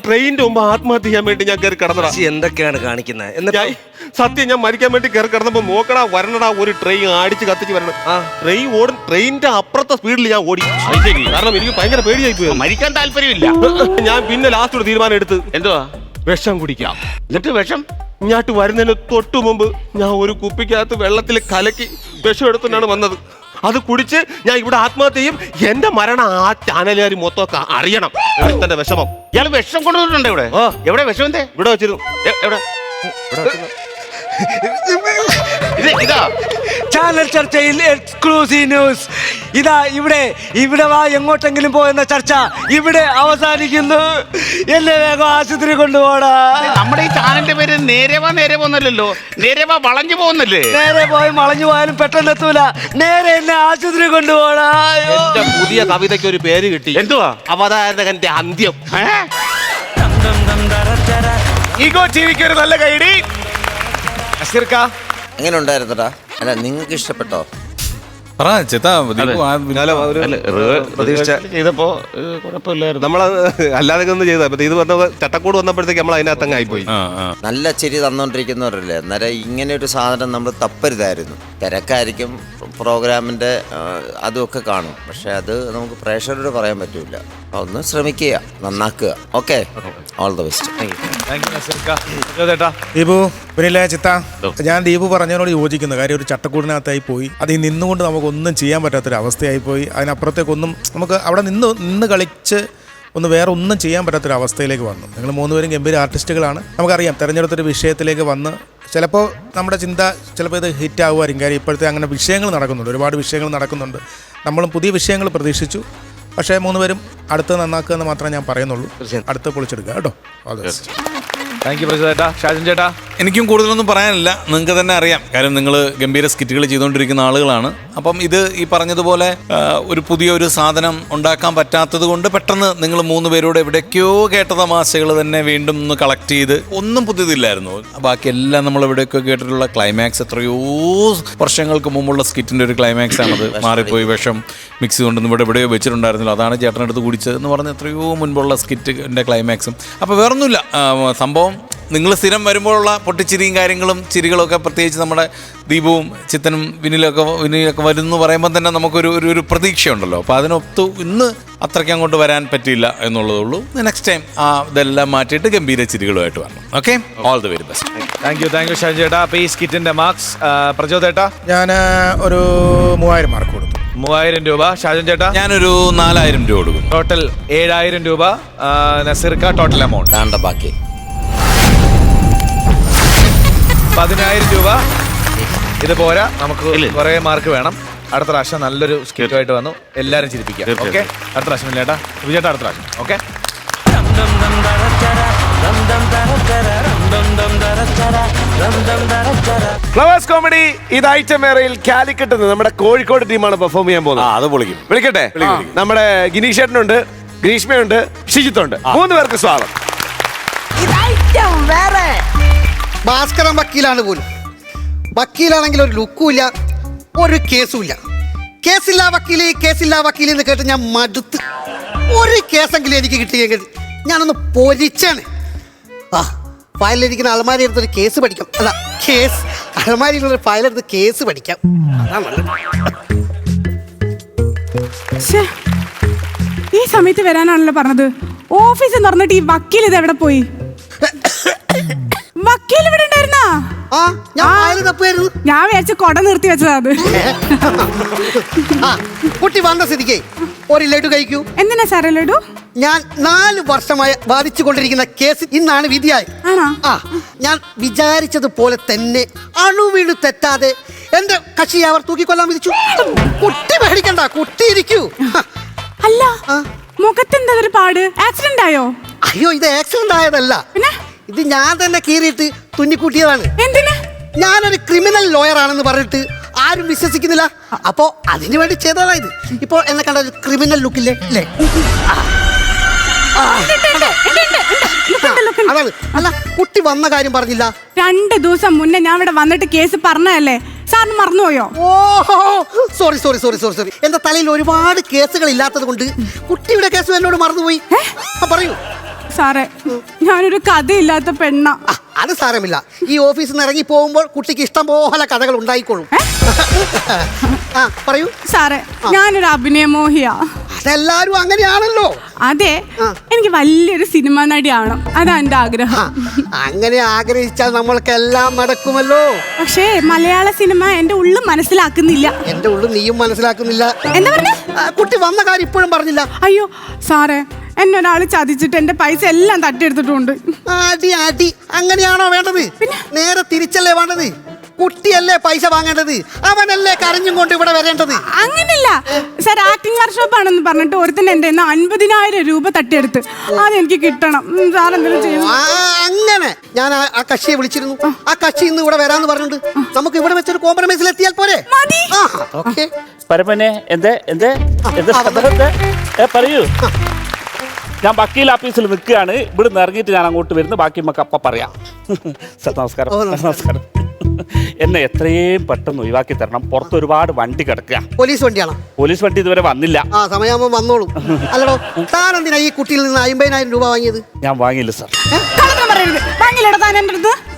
Speaker 13: ട്രെയിനിന്റെ മുമ്പ് ആത്മഹത്യ ചെയ്യാൻ വേണ്ടി ഞാൻ കയറി കിടന്നടാ.
Speaker 11: എന്തൊക്കെയാണ് കാണിക്കുന്നത്?
Speaker 13: സത്യം ഞാൻ മരിക്കാൻ വേണ്ടി കയറി കിടന്നപ്പോ നോക്കടാ വരണടാ ഒരു ട്രെയിൻ അടിച്ച് കത്തിച്ച് വരണം. ട്രെയിൻ ഓടും. ട്രെയിനിന്റെ അപ്പുറത്തെ സ്പീഡിൽ ഞാൻ ഓടി. കാരണം എനിക്ക് ഭയങ്കര പേടിയായി പോയി.
Speaker 14: മരിക്കാൻ താല്പര്യമില്ല.
Speaker 13: ഞാൻ പിന്നെ ലാസ്റ്റ് ഒരു തീരുമാനം എടുത്ത്
Speaker 14: എന്തുവാ
Speaker 13: വിഷം കുടിക്കാം.
Speaker 14: എന്നിട്ട് വിഷം
Speaker 13: ഇങ്ങോട്ട് വരുന്നതിന് തൊട്ടു മുമ്പ് ഞാൻ ഒരു കുപ്പിക്കകത്ത് വെള്ളത്തിൽ കലക്കി വിഷം എടുത്തിട്ടാണ് വന്നത്. അത് കുടിച്ച് ഞാൻ ഇവിടെ ആത്മഹത്യ ചെയ്യും. എന്റെ മരണം ആ ചാനലുകാർ മൊത്തമൊക്കെ അറിയണം. തന്റെ വിഷമം.
Speaker 14: ഇയാൾ വിഷം കൊണ്ടുവന്നിട്ടുണ്ട് ഇവിടെ. എവിടെ വിഷം? എന്തേ
Speaker 13: ഇവിടെ വെച്ചിരുന്നു.
Speaker 14: എവിടെ?
Speaker 11: ചാനൽ ചർച്ചയിൽ എക്സ്ക്ലൂസീവ് ന്യൂസ്. ഇതാ ഇവിടെ വാ എങ്ങോട്ടെങ്കിലും പോയെന്ന ചർച്ച ഇവിടെ അവസാനിക്കുന്നു. എന്നെ വേഗം ആശുപത്രി കൊണ്ടുപോടാ.
Speaker 14: നമ്മുടെ ഈ ചാനലിന്റെ പേര് നേരെവാന്നല്ലോ, നേരെവാ വളഞ്ഞു പോകുന്നല്ലേ.
Speaker 11: നേരെ പോയി വളഞ്ഞു പോയാലും പെട്ടെന്ന് എത്തൂല. നേരെ എന്നെ ആശുപത്രി കൊണ്ടുപോടാ.
Speaker 13: എന്റെ പുതിയ കവിതയ്ക്ക് ഒരു പേര് കിട്ടി.
Speaker 14: എന്തുവാ?
Speaker 13: അവതാരകന്റെ അന്ത്യം.
Speaker 1: ഈഗോ ടിവിക്ക് ഒരു നല്ല കൈഡി.
Speaker 7: എങ്ങനെ ഉണ്ടായിരുന്നടാ? അല്ല നിങ്ങൾക്ക് ഇഷ്ടപ്പെട്ടോ?
Speaker 14: ചെയ്തപ്പോ കുഴപ്പമില്ലായിരുന്നു.
Speaker 13: നമ്മളത് അല്ലാതെ ഒന്നും ചെയ്ത ഇത് വന്ന ചട്ടക്കൂട് വന്നപ്പോഴത്തേക്ക് നമ്മൾ അതിനകത്തങ്ങ് ആയിപ്പോയി.
Speaker 7: നല്ല ചിരി തന്നോണ്ടിരിക്കുന്നവരല്ലേ, അന്നേരം ഇങ്ങനെ ഒരു സാധനം നമ്മൾ തപ്പരുതായിരുന്നു. തിരക്കായിരിക്കും, പ്രോഗ്രാമിന്റെ അതുമൊക്കെ കാണും, പക്ഷെ അത് നമുക്ക് പ്രേക്ഷകരോട് പറയാൻ പറ്റൂല. ഒന്ന് ശ്രമിക്കുക, നന്നാക്കുക. Okay, all the best.
Speaker 2: Deepu പിന്നെ ചിത്ത, ഞാൻ ദീപു പറഞ്ഞതിനോട് യോജിക്കുന്നു. കാര്യം ഒരു ചട്ടക്കൂടിനകത്തായി പോയി, അത് നിന്നുകൊണ്ട് നമുക്കൊന്നും ചെയ്യാൻ പറ്റാത്തൊരു അവസ്ഥയായി പോയി. അതിനപ്പുറത്തേക്കൊന്നും നമുക്ക് അവിടെ നിന്ന് കളിച്ച് വേറെ ഒന്നും ചെയ്യാൻ പറ്റാത്തൊരു അവസ്ഥയിലേക്ക് വന്നു. നിങ്ങൾ മൂന്നുപേരും ഗംഭീര ആർട്ടിസ്റ്റുകളാണ്. നമുക്കറിയാം തിരഞ്ഞെടുത്തൊരു വിഷയത്തിലേക്ക് വന്ന് ചിലപ്പോൾ നമ്മുടെ ചിന്ത ചിലപ്പോൾ ഇത് ഹിറ്റ് ആകുമായിരിക്കും. കാര്യം ഇപ്പോഴത്തെ അങ്ങനെ വിഷയങ്ങൾ നടക്കുന്നുണ്ട്, ഒരുപാട് വിഷയങ്ങൾ നടക്കുന്നുണ്ട്. നമ്മളും പുതിയ വിഷയങ്ങൾ പ്രതീക്ഷിച്ചു. പക്ഷേ മൂന്നുപേരും അടുത്ത് നന്നാക്കുക എന്ന് മാത്രമേ ഞാൻ പറയുന്നുള്ളൂ. അടുത്ത് പൊളിച്ചെടുക്കുക കേട്ടോ.
Speaker 8: Thank you പ്രജിതേട്ടാ. ഷാജൻ ചേട്ടാ, എനിക്കും കൂടുതലൊന്നും പറയാനില്ല. നിങ്ങൾക്ക് തന്നെ അറിയാം, കാര്യം നിങ്ങൾ ഗംഭീര സ്കിറ്റുകൾ ചെയ്തുകൊണ്ടിരിക്കുന്ന ആളുകളാണ്. അപ്പം ഇത് ഈ പറഞ്ഞതുപോലെ ഒരു പുതിയൊരു സാധനം ഉണ്ടാക്കാൻ പറ്റാത്തത് കൊണ്ട് പെട്ടെന്ന് നിങ്ങൾ മൂന്ന് പേരോട് എവിടേക്കോ കേട്ട തമാശകൾ തന്നെ വീണ്ടും ഒന്ന് കളക്ട് ചെയ്ത് ഒന്നും പുതിയതില്ലായിരുന്നു. ബാക്കിയെല്ലാം നമ്മൾ എവിടെയൊക്കെ കേട്ടിട്ടുള്ള ക്ലൈമാക്സ് എത്രയോ വർഷങ്ങൾക്ക് മുമ്പുള്ള സ്കിറ്റിൻ്റെ ഒരു ക്ലൈമാക്സ് ആണത്. മാറിപ്പോയി വിഷം മിക്സ് കൊണ്ടൊന്നും ഇവിടെ എവിടെയോ വെച്ചിട്ടുണ്ടായിരുന്നില്ല, അതാണ് ചേട്ടനെടുത്ത് കുടിച്ചത് എന്ന് പറഞ്ഞ് എത്രയോ മുൻപുള്ള സ്കിറ്റിൻ്റെ ക്ലൈമാക്സും. അപ്പോൾ വേറൊന്നുമില്ല, സംഭവം നിങ്ങൾ സ്ഥിരം വരുമ്പോഴുള്ള പൊട്ടിച്ചിരിയും കാര്യങ്ങളും ചിരികളൊക്കെ, പ്രത്യേകിച്ച് നമ്മുടെ ദീപവും ചിത്തനും വിനിലൊക്കെ വരുന്നു പറയുമ്പോൾ തന്നെ നമുക്കൊരു പ്രതീക്ഷയുണ്ടല്ലോ. അപ്പോൾ അതിനൊത്ത് ഇന്ന് അത്രയ്ക്ക് അങ്ങോട്ട് വരാൻ പറ്റിയില്ല എന്നുള്ളതേ ഉള്ളൂ. നെക്സ്റ്റ് ടൈം ഇതെല്ലാം മാറ്റിയിട്ട് ഗംഭീര ചിരികളുമായിട്ട് വരണം. Okay, all the very best.
Speaker 1: Thank U Shajan ചേട്ടാ. അപ്പോൾ ഈ സ്കിറ്റിന്റെ മാർക്സ് പ്രചോദേട്ടാ?
Speaker 2: ഞാൻ ഒരു 3000 മാർക്ക് കൊടുത്തു.
Speaker 1: 3000 രൂപ. ഷാജൻ ചേട്ടാ?
Speaker 8: ഞാനൊരു 4000 രൂപ കൊടുക്കും.
Speaker 1: ടോട്ടൽ 7000 രൂപ. നസീർക്ക ടോട്ടൽ എമൗണ്ട്
Speaker 7: വേണ്ട ബാക്കി
Speaker 1: 10000 രൂപ. ഇത് പോരാ, നമുക്ക് കുറേ മാർക്ക് വേണം. അടുത്ത പ്രാവശ്യം നല്ലൊരു സ്കിറ്റുമായിട്ട് വന്നു എല്ലാവരും ചിരിപ്പിക്കാം. ഓക്കെ, അടുത്ത പ്രാവശ്യം ചേട്ടാ, വിജയേട്ടാ അടുത്ത പ്രാവശ്യം. ഓക്കെ. ഫ്ലവേഴ്സ് കോമഡി ഇത് ഐറ്റം ഏറയിൽ കാലിക്കറ്റ് നമ്മുടെ കോഴിക്കോട് ടീമാണ് പെർഫോം ചെയ്യാൻ പോകുന്നത്.
Speaker 8: അത് പൊളിക്കും.
Speaker 1: വിളിക്കട്ടെ? നമ്മുടെ ഗിനീഷ് ചേട്ടനുണ്ട്, ഗ്രീഷ്മയുണ്ട്, ഷിജിത്തുണ്ട്. 3 പേർക്ക് സ്വാഗതം.
Speaker 15: ഭാസ്കരൻ വക്കീലാണ് പോലും. വക്കീലാണെങ്കിൽ ഒരു ലുക്കും ഇല്ല, ഒരു കേസും ഇല്ല. കേസില്ലാ വക്കീല് എന്ന് കേട്ട് ഞാൻ മടുത്ത്. ഒരു കേസെങ്കിലും എനിക്ക് കിട്ടിയെങ്കിൽ ഞാനൊന്ന് പൊരിച്ചാണ്. ഫയലിലിരിക്കുന്ന അലമാരി എടുത്തൊരു കേസ് പഠിക്കാം. അല്ല, അലമാരിയിലുള്ളൊരു ഫയലെടുത്ത് കേസ് പഠിക്കാം. അതാണ് നല്ലത്.
Speaker 16: ശ്ശേ, ഈ സമയത്ത് വരാനാണല്ലോ പറഞ്ഞത്. ഓഫീസ് തുറന്നിട്ട് ഈ വക്കീൽ ഇത് എവിടെ പോയി? വക്കീൽ ഇവിടെ ഉണ്ടായിരുന്നാ? ഞാൻ വിചാരിച്ച കൊട നിർത്തി വെച്ചതാ അത്.
Speaker 15: കുട്ടി വന്ന സ്ഥിതിക്ക് ഒരു ലഡു കഴിക്കൂ.
Speaker 16: എന്തിനാ സാറേ ലഡു?
Speaker 15: ഞാൻ 4 വർഷമായി ബാധിച്ചു കൊണ്ടിരിക്കുന്ന കേസ് ഇന്നാണ് വിധിയായി. ഞാൻ വിചാരിച്ചതുപോലെ തന്നെ അണുവീണ് തെറ്റാതെ എന്റെ കക്ഷിയെ അവർ തൂക്കിക്കൊല്ലാൻ വിധിച്ചു. കുട്ടി പേടിക്കണ്ട, കുട്ടി ഇരിക്കൂ.
Speaker 16: അല്ല, മുഖത്തെന്താ ഒരു പാട്? ആക്സിഡന്റ് ആയോ?
Speaker 15: അയ്യോ, ഇത് ആക്സിഡന്റ് ആയതല്ല. ഇത് ഞാൻ തന്നെ കീറിയിട്ട് തുന്നിക്കൂട്ടിയതാണ്.
Speaker 16: എന്തിനാ?
Speaker 15: ഞാനൊരു ക്രിമിനൽ ലോയർ ആണെന്ന് പറഞ്ഞിട്ട് ആരും വിശ്വസിക്കുന്നില്ല. അപ്പോ അതിനു വേണ്ടി ചെയ്തതാ ഇത്. ഇപ്പൊ എന്നെ കണ്ട ഒരു ക്രിമിനൽ ലുക്കില്ലേ? അതാണ്. അല്ല, കുട്ടി വന്ന കാര്യം പറഞ്ഞില്ല.
Speaker 16: 2 ദിവസം മുന്നേ ഞാൻ ഇവിടെ വന്നിട്ട് കേസ് പറഞ്ഞതല്ലേ, സാറിന് മറന്നുപോയോ?
Speaker 15: ഓഹോ, sorry sorry sorry sorry sorry. എന്റെ തലയിൽ ഒരുപാട് കേസുകൾ ഇല്ലാത്തത് കൊണ്ട് കുട്ടിയുടെ കേസ് എന്നോട് മറന്നുപോയി. പറയൂ
Speaker 16: സാറേ, ഞാനൊരു കഥയില്ലാത്ത പെണ്ണ.
Speaker 15: അത് സാരമില്ല. ഈ ഓഫീസിൽ നിന്ന് ഇറങ്ങി പോകുമ്പോൾ കുട്ടിക്ക് ഇഷ്ടം പോലെ കഥകൾ ഉണ്ടായിക്കോളും. പറയൂ
Speaker 16: സാറേ, ഞാനൊരു അഭിനയമോഹിയാ.
Speaker 15: അതെല്ലാരും അങ്ങനെയാണല്ലോ.
Speaker 16: അതെ, എനിക്ക് വലിയൊരു സിനിമ നടിയാവണം, അതാ എന്റെ ആഗ്രഹം.
Speaker 15: അങ്ങനെ ആഗ്രഹിച്ചാൽ നമ്മൾക്കെല്ലാം നടക്കുമല്ലോ.
Speaker 16: പക്ഷേ മലയാള സിനിമ എന്റെ ഉള്ളും മനസ്സിലാക്കുന്നില്ല.
Speaker 15: എന്റെ ഉള്ളും നീയും മനസ്സിലാക്കുന്നില്ല.
Speaker 16: എന്താ പറഞ്ഞ?
Speaker 15: കുട്ടി വന്ന കാര്യം ഇപ്പോഴും പറഞ്ഞില്ല.
Speaker 16: അയ്യോ സാറേ, എന്നെ ഒരാൾ ചതിച്ചിട്ട് എന്റെ പൈസ എല്ലാം തട്ടിയെടുത്തിട്ടുണ്ട്.
Speaker 15: അടി അടി, അങ്ങനെയാണോ വേണ്ടത്? നേരെ തിരിച്ചല്ലേ വേണ്ടത്? കുട്ടിയല്ലേ പൈസ വാങ്ങേണ്ടത്, അവനല്ലേ കരഞ്ഞും കൊണ്ട് ഇവിടെ വരേണ്ടത്.
Speaker 16: അങ്ങനെയല്ല സാർ, ആക്ടിംഗ് വർക്ക്ഷോപ്പ് ആണെന്ന് പറഞ്ഞിട്ട് ഒരുത്തൻ എന്റെ 50,000 രൂപ തട്ടിയെടുത്ത്. അതെനിക്ക് കിട്ടണം. സാർ എന്തെങ്കിലും ചെയ്യണം.
Speaker 15: അങ്ങനെ ഞാൻ ആ കക്ഷിയെ വിളിച്ചിരുന്നു. ആ കക്ഷി ഇന്ന് ഇവിടെ വരാന്ന് പറഞ്ഞിട്ടുണ്ട്. നമുക്ക് ഇവിടെ വെച്ചൊരു കോംപ്രമൈസിൽ എത്തിയാൽ പോരെ?
Speaker 17: പരമനെ പറയൂ. ഞാൻ വക്കീൽ ഓഫീസിൽ നിൽക്കുകയാണ്. ഇവിടുന്ന് ഇറങ്ങിയിട്ട് ഞാൻ അങ്ങോട്ട് വരുന്നു. ബാക്കി നമുക്ക് അപ്പം പറയാം. സാർ നമസ്കാരം. നമസ്കാരം. എന്നെ എത്രയും പെട്ടെന്ന് ഒഴിവാക്കി തരണം. പുറത്ത് ഒരുപാട് വണ്ടി കിടക്കുക.
Speaker 15: പോലീസ് വണ്ടിയാണോ?
Speaker 17: പോലീസ് വണ്ടി ഇതുവരെ വന്നില്ല.
Speaker 15: സമയമാകുമ്പോ വന്നോളൂ. അല്ലടോ, താൻ എന്തിനാ ഈ കുട്ടിയിൽ നിന്ന് 50,000 രൂപ വാങ്ങിയത്?
Speaker 17: ഞാൻ വാങ്ങിയില്ല സാർ.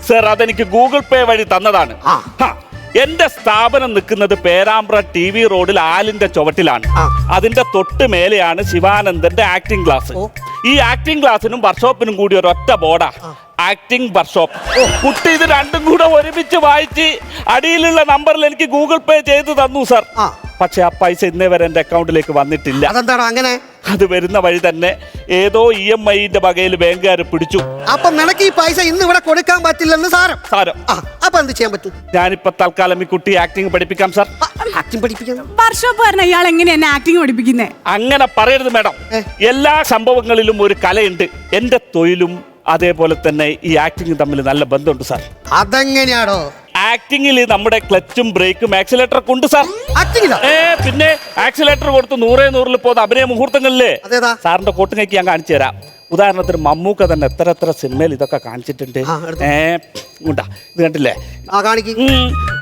Speaker 16: സാർ,
Speaker 17: അതെനിക്ക് ഗൂഗിൾ പേ വഴി തന്നതാണ്. എന്റെ സ്ഥാപനം നിൽക്കുന്നത് പേരാമ്പ്ര TV റോഡിൽ ആലിന്റെ ചുവട്ടിലാണ്. അതിന്റെ തൊട്ട് മേലെയാണ് ശിവാനന്ദന്റെ ആക്ടിംഗ് ക്ലാസ്. ഈ ആക്ടിംഗ് ക്ലാസ്സിനും വർക്ക്ഷോപ്പിനും കൂടി ഒരൊറ്റ ബോർഡാ, ആക്ടിംഗ് വർക്ക്ഷോപ്പ്. കുട്ടി ഇത് രണ്ടും കൂടെ ഒരുമിച്ച് വായിച്ച് അടിയിലുള്ള നമ്പറിൽ എനിക്ക് ഗൂഗിൾ പേ ചെയ്ത് തന്നു സാർ. പക്ഷെ ആ പൈസ ഇന്നേ വരെ എന്റെ അക്കൗണ്ടിലേക്ക് വന്നിട്ടില്ല.
Speaker 15: അതെന്താണോ അങ്ങനെ?
Speaker 17: അത് വരുന്ന വഴി തന്നെ ഏതോ EMI-ന്റെ വകയിൽ ബാങ്കുകാർ പിടിച്ചു.
Speaker 15: അപ്പൊ നിനക്ക് ഈ പൈസ ഇന്ന് ഇവിടെ കൊടുക്കാൻ പറ്റില്ലെന്ന് സാരം. അപ്പൊ എന്ത് ചെയ്യാൻ പറ്റും?
Speaker 17: ഞാനിപ്പോ തൽക്കാലം ഈ കുട്ടി ആക്ടിംഗ് പഠിപ്പിക്കാം സാർ.
Speaker 15: ആക്ടിംഗ് പഠിപ്പിക്കാം?
Speaker 16: വർക്ക്ഷോപ്പുകാരൻ ഇയാൾ എങ്ങനെയാണ് ആക്ടിംഗ് പഠിപ്പിക്കുന്നേ?
Speaker 17: അങ്ങനെ പറയരുത് മാഡം. എല്ലാ സംഭവങ്ങളിലും ഒരു കലയുണ്ട്. എന്റെ തൊഴിലും അതേപോലെ തന്നെ ഈ ആക്ടിംഗും തമ്മിൽ നല്ല ബന്ധമുണ്ട് സാർ.
Speaker 15: അതെങ്ങനെയാണോ?
Speaker 17: ആക്ടിംഗിൽ നമ്മുടെ ക്ലച്ചും ബ്രേക്കും ആക്സിലേറ്റർ ഒക്കെ ഉണ്ട് സാർ. പിന്നെ ആക്സിലേറ്റർ കൊടുത്ത് 100 പോകുന്ന അഭിനയ മുഹൂർത്തങ്ങളില്ലേ, സാറിന്റെ കോട്ടിനേക്ക് ഞാൻ കാണിച്ചു തരാം. ഉദാഹരണത്തിന് മമ്മൂക്ക തന്നെ എത്ര സിനിമയിൽ ഇതൊക്കെ കാണിച്ചിട്ടുണ്ട്. ഇത് കണ്ടില്ലേ?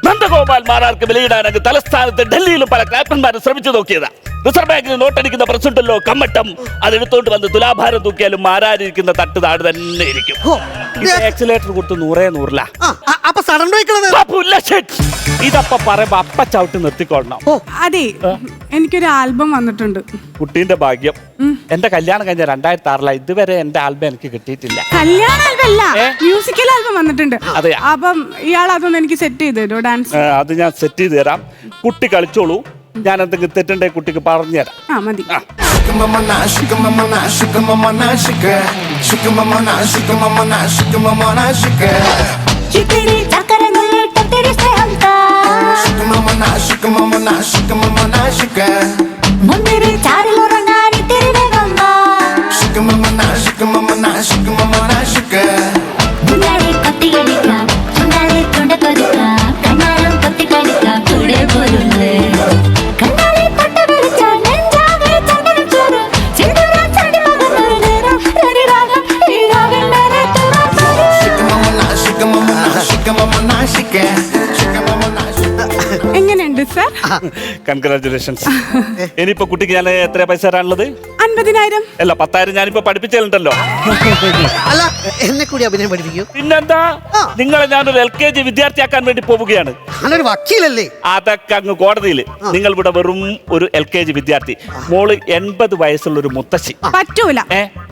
Speaker 17: നന്ദഗോപാൽ മാരാർക്ക് വിലയിടാനങ്ങ് തലസ്ഥാനത്ത് ഡൽഹിയിലും പല ക്യാപ്റ്റന്മാരും ശ്രമിച്ചു നോക്കിയതാ. റിസർവ് ബാങ്കിൽ നോട്ടടിക്കുന്ന പ്രസിഡന്റല്ലോ കമ്മട്ടം, അതെടുത്തോണ്ട് വന്ന് തുലാഭാരം തൂക്കിയാലും മാരാരിരിക്കുന്ന തട്ട് താട് തന്നെ ഇരിക്കും. ആക്സിലേറ്റർ കൊടുത്ത് 100 ഇതപ്പ പറയുമ്പോ അപ്പ ചവിട്ടി നിർത്തിക്കൊള്ളണം.
Speaker 16: അതെ, എനിക്കൊരു ആൽബം വന്നിട്ടുണ്ട്.
Speaker 17: കുട്ടീന്റെ ഭാഗ്യം. എന്റെ കല്യാണം കഴിഞ്ഞ 2006 ഇതുവരെ എന്റെ ആൽബം എനിക്ക് കിട്ടിയിട്ടില്ല.
Speaker 16: കല്യാണ ആൽബം അല്ല, മ്യൂസിക്കൽ ആൽബം വന്നിട്ടുണ്ട്. അപ്പം ഇയാൾ അതൊന്ന് എനിക്ക് സെറ്റ് ചെയ്ത് തരുമോ? ഡാൻസ്
Speaker 17: അത് ഞാൻ സെറ്റ് ചെയ്ത് തരാം. കുട്ടി കളിച്ചോളൂ. ഞാൻ എന്തെങ്കിലും തെറ്റുണ്ടെങ്കിൽ കുട്ടിക്ക് പറഞ്ഞു തരാം.
Speaker 16: മതി. എങ്ങനെയുണ്ട് സാർ?
Speaker 17: കൺഗ്രാറ്റുലേഷൻസ്. ഇനിയിപ്പോ കുട്ടിക്ക് ഞാൻ എത്ര പൈസ തരാനുള്ളത്?
Speaker 16: 5000.
Speaker 17: അല്ല 10,000 ഞാനിപ്പോ പഠിപ്പിച്ചിട്ടുണ്ടല്ലോ.
Speaker 15: അല്ല എന്നെ കൂടി അഭിനയം പഠിപ്പിക്കൂ.
Speaker 17: പിന്നെന്താ, നിങ്ങളെ ഞാനൊരു LKG വിദ്യാർത്ഥിയാക്കാൻ വേണ്ടി പോവുകയാണ്.
Speaker 15: ഞാനൊരു വക്കീലല്ലേ?
Speaker 17: അതൊക്കെ അങ്ങ് കോടതിയിൽ. നിങ്ങൾ ഇവിടെ വെറും ഒരു LKG വിദ്യാർത്ഥി, മോള് 80 വയസ്സുള്ള ഒരു മുത്തശ്ശി.
Speaker 16: പറ്റൂല,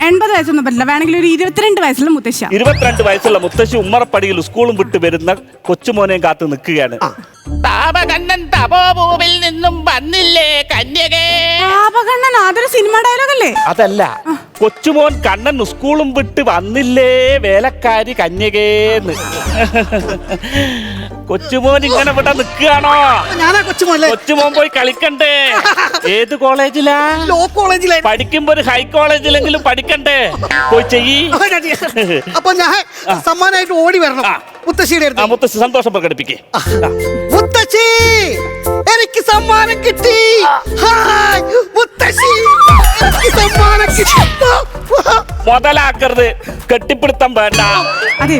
Speaker 16: 80 വയസ്സൊന്നും പറ്റില്ല. വേണമെങ്കിൽ ഒരു 22 വയസ്സുള്ള മുത്തശ്ശി.
Speaker 17: 22 വയസ്സുള്ള മുത്തശ്ശി ഉമ്മറപ്പടിയിൽ സ്കൂളും വിട്ട് വരുന്ന കൊച്ചുമോനെയും കാത്ത് നിൽക്കുകയാണ്.
Speaker 14: താപകണ്ണൻ തപോഭൂമിൽ നിന്നും വന്നില്ലേ കന്യകേ.
Speaker 16: താപകണ്ണൻ അതൊരു സിനിമ ഡയലോഗല്ലേ?
Speaker 17: അതല്ല, കൊച്ചുമോൻ കണ്ണൻ സ്കൂളും വിട്ട് വന്നില്ലേ വേലക്കാരി കന്യകേന്ന്. കൊച്ചുമോൻ ഇങ്ങനെ ഇവിടെ നിൽക്കുകയാണോ?
Speaker 15: ഞാനാ കൊച്ചുമോൻ.
Speaker 17: കൊച്ചുമോൻ പോയി കളിക്കണ്ടേ? ഏത് കോളേജിലാ?
Speaker 15: ലോ കോളേജിലാ.
Speaker 17: പഠിക്കുമ്പോ ഒരു ഹൈ കോളേജിലെങ്കിലും പഠിക്കണ്ടേ? പോയി ചെയ്യ്.
Speaker 15: അപ്പൊ ഞാൻ സമ്മാനമായിട്ട് ഓടി വരണം മുത്തശ്ശിയുടെ.
Speaker 17: മുത്തശ്ശി സന്തോഷം പ്രകടിപ്പിക്കേ.
Speaker 15: മുത്തശ്ശി എനിക്ക് സമ്മാനം കിട്ടി. ഹായ് മുത്തശ്ശി, എനിക്ക് സമ്മാനം കിട്ടി.
Speaker 17: മുതലാക്കരുത്, കെട്ടിപ്പിടുത്തം വേണ്ട.
Speaker 16: അതെ,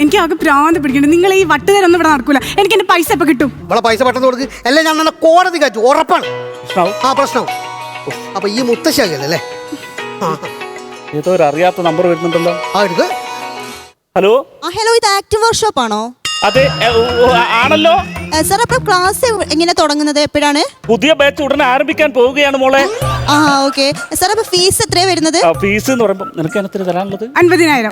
Speaker 16: എനിക്ക് ആകെ ഭ്രാന്ത് പിടിക്കണ്ട. നിങ്ങൾ ഈ വട്ടുതരൊന്നും ഇവിടെ നടക്കൂല. എനിക്ക് എന്റെ പൈസ ഇപ്പൊ കിട്ടും.
Speaker 15: ഇവിടെ പൈസ പെട്ടെന്ന് കൊടുക്ക്, അല്ലേ ഞാൻ നല്ല കോടതി കയറ്റും, ഉറപ്പാണ്. ആ പ്രശ്നം. അപ്പൊ ഈ മുത്തശ്ശി ആകല്ലേ?
Speaker 17: ഏതോ ഒരു അറിയാത്ത നമ്പർ വരുന്നുണ്ടല്ലോ. ഹലോ
Speaker 18: ഹലോ, ഇത് ആക്റ്റീവ് വർക്ക്ഷോപ്പ് ആണോ?
Speaker 17: അതെ, ആണല്ലോ
Speaker 18: സാർ. അപ്പൊ ക്ലാസ് എങ്ങനെ തുടങ്ങുന്നത്, എപ്പോഴാണ്?
Speaker 17: പുതിയ ബാച്ച് ഉടനെ ആരംഭിക്കാൻ പോവുകയാണ് മോളെ.
Speaker 18: ആ ഓക്കെ സാർ. അപ്പൊ ഫീസ് എത്രയാണ് വരുന്നത്?
Speaker 17: ഫീസ് എന്ന് പറയുമ്പോൾ നിനക്ക് എത്ര തരാനുള്ളത്?
Speaker 16: 50,000.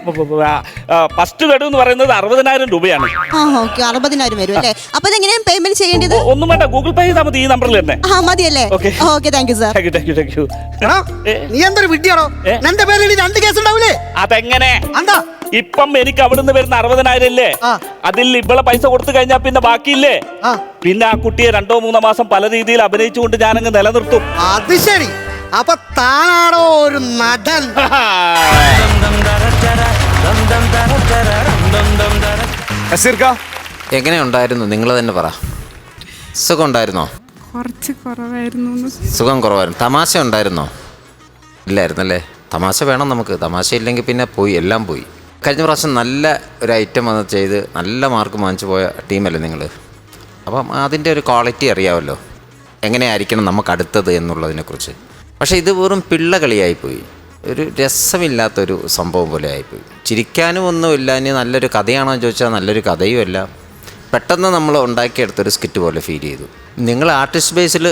Speaker 17: ഫസ്റ്റ് ഗഡു എന്ന് പറയുന്നത് 60,000 രൂപയാണ്.
Speaker 18: ആ ഓക്കെ, 60,000 വരും അല്ലേ? അപ്പൊ എങ്ങനെയാണ് പേയ്മെന്റ് ചെയ്യേണ്ടത്?
Speaker 17: ഒന്നും വേണ്ട, ഗൂഗിൾ പേ ചെയ്താൽ മതി, ഈ നമ്പറിൽ തന്നെ.
Speaker 18: ആ മതിയല്ലേ? Okay, thank you sir.
Speaker 15: നീ എന്തൊരു വിഡ്ഢിയാണോ? എന്റെ പേരിൽ 2 കേസ് ഉണ്ടാവില്ലേ?
Speaker 17: അതെങ്ങനെ?
Speaker 15: എന്താ
Speaker 17: ഇപ്പം എനിക്ക് അവിടുന്ന് വരുന്ന 60,000 ഇല്ലേ, അതിൽ ഇവിടെ പൈസ കൊടുത്തു കഴിഞ്ഞാൽ പിന്നെ ബാക്കിയില്ലേ? പിന്നെ ആ കുട്ടിയെ 2-3 മാസം പല രീതിയിൽ അഭിനയിച്ചുകൊണ്ട് ഞാനങ്ങ് നിലനിർത്തും.
Speaker 15: അത് ശരി. അപ്പൊ താനാണോ ഒരു നടൻ?
Speaker 7: എങ്ങനെ ഉണ്ടായിരുന്നു? നിങ്ങൾ തന്നെ പറ. സുഖം ഉണ്ടായിരുന്നോ?
Speaker 16: കുറച്ച് കുറവായിരുന്നു.
Speaker 7: സുഖം കുറവായിരുന്നു. തമാശ ഉണ്ടായിരുന്നോ? ഇല്ലായിരുന്നല്ലേ? തമാശ വേണം നമുക്ക്. തമാശ ഇല്ലെങ്കിൽ പിന്നെ പോയി, എല്ലാം പോയി. കഴിഞ്ഞ പ്രാവശ്യം നല്ല ഒരു ഐറ്റം വന്ന് ചെയ്ത് നല്ല മാർക്ക് വാങ്ങിച്ചു പോയ ടീമല്ലേ നിങ്ങൾ? അപ്പം അതിൻ്റെ ഒരു ക്വാളിറ്റി അറിയാമല്ലോ, എങ്ങനെയായിരിക്കണം നമുക്ക് അടുത്തത് എന്നുള്ളതിനെക്കുറിച്ച്. പക്ഷേ ഇത് വെറും പിള്ളകളിയായിപ്പോയി, ഒരു രസമില്ലാത്തൊരു സംഭവം പോലെ ആയിപ്പോയി. ചിരിക്കാനും ഒന്നുമില്ല. ഇനി നല്ലൊരു കഥയാണോ എന്ന് ചോദിച്ചാൽ നല്ലൊരു കഥയും അല്ല. പെട്ടെന്ന് നമ്മൾ ഉണ്ടാക്കിയെടുത്തൊരു സ്കിറ്റ് പോലെ ഫീൽ ചെയ്തു. നിങ്ങൾ ആർട്ടിസ്റ്റ് ബേസിൽ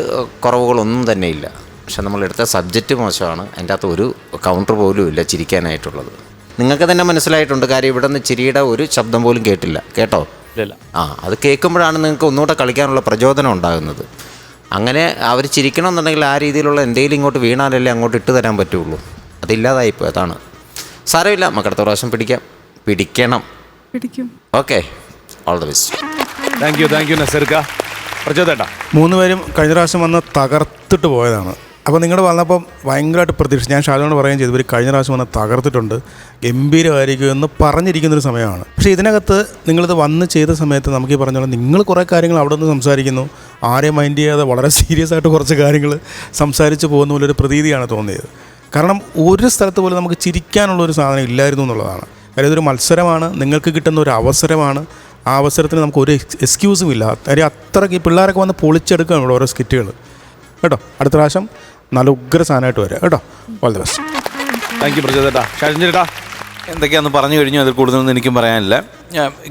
Speaker 7: കുറവുകളൊന്നും തന്നെ ഇല്ല. പക്ഷെ നമ്മളെടുത്ത സബ്ജക്റ്റ് മോശമാണ്. അതിൻ്റെ അകത്ത് ഒരു കൗണ്ടർ പോലും ഇല്ല ചിരിക്കാനായിട്ടുള്ളത്. നിങ്ങൾക്ക് തന്നെ മനസ്സിലായിട്ടുണ്ട്. കാര്യം ഇവിടെ നിന്ന് ചിരിയുടെ ഒരു ശബ്ദം പോലും കേട്ടില്ല. കേട്ടോ? അത് കേൾക്കുമ്പോഴാണ് നിങ്ങൾക്ക് ഒന്നുകൂടെ കളിക്കാനുള്ള പ്രചോദനം ഉണ്ടാകുന്നത്. അങ്ങനെ അവർ ചിരിക്കണമെന്നുണ്ടെങ്കിൽ ആ രീതിയിലുള്ള എന്തെങ്കിലും ഇങ്ങോട്ട് വീണാലല്ലേ അങ്ങോട്ട് ഇട്ട് തരാൻ പറ്റുള്ളൂ. അതില്ലാതായിപ്പോൾ. അതാണ്. സാരമില്ല, നമുക്ക് അടുത്ത പ്രാവശ്യം പിടിക്കണം. Okay, all the best.
Speaker 1: Thank you നസീർക്ക. പ്രചോദേട്ടാ,
Speaker 2: 3 പേരും കഴിഞ്ഞ പ്രാവശ്യം വന്ന് തകർത്തിട്ട് പോയതാണ്. അപ്പോൾ നിങ്ങൾ വന്നപ്പം ഭയങ്കരമായിട്ട് പ്രതീക്ഷ. ഞാൻ ഷാജോട് പറയുകയും ചെയ്തു, ഇവർ കഴിഞ്ഞ പ്രാവശ്യം വന്ന് തകർത്തിട്ടുണ്ട്, ഗംഭീരമായിരിക്കും എന്ന് പറഞ്ഞിരിക്കുന്നൊരു സമയമാണ്. പക്ഷേ ഇതിനകത്ത് നിങ്ങളിത് വന്ന് ചെയ്ത സമയത്ത് നമുക്ക് ഈ പറഞ്ഞ പോലെ നിങ്ങൾ കുറേ കാര്യങ്ങൾ അവിടെ നിന്ന് സംസാരിക്കുന്നു, ആരെയും മൈൻഡ് ചെയ്യാതെ വളരെ സീരിയസ് ആയിട്ട് കുറച്ച് കാര്യങ്ങൾ സംസാരിച്ച് പോകുന്ന പോലെ ഒരു പ്രതീതിയാണ് തോന്നിയത്. കാരണം ഒരു സ്ഥലത്ത് പോലും നമുക്ക് ചിരിക്കാനുള്ളൊരു സാധനം ഇല്ലായിരുന്നു എന്നുള്ളതാണ്. കാര്യം ഇതൊരു മത്സരമാണ്, നിങ്ങൾക്ക് കിട്ടുന്ന ഒരു അവസരമാണ്. ആ അവസരത്തിന് നമുക്ക് ഒരു എക്സ്ക്യൂസും ഇല്ല. കാര്യം അത്രയ്ക്ക് പിള്ളേരൊക്കെ വന്ന് പൊളിച്ചെടുക്കുകയാണ് ഇവിടെ ഓരോ സ്കിറ്റുകൾ. കേട്ടോ, അടുത്ത പ്രാവശ്യം നല്ല ഉഗ്ര സാധനമായിട്ട് വരാം. കേട്ടോ, all the best.
Speaker 8: Thank you പ്രചോദേട്ടാ. ഷാജൻ ചേട്ടാ, എന്തൊക്കെയാന്ന് പറഞ്ഞു കഴിഞ്ഞു. അതിൽ കൂടുതലൊന്നും എനിക്കും പറയാനില്ല.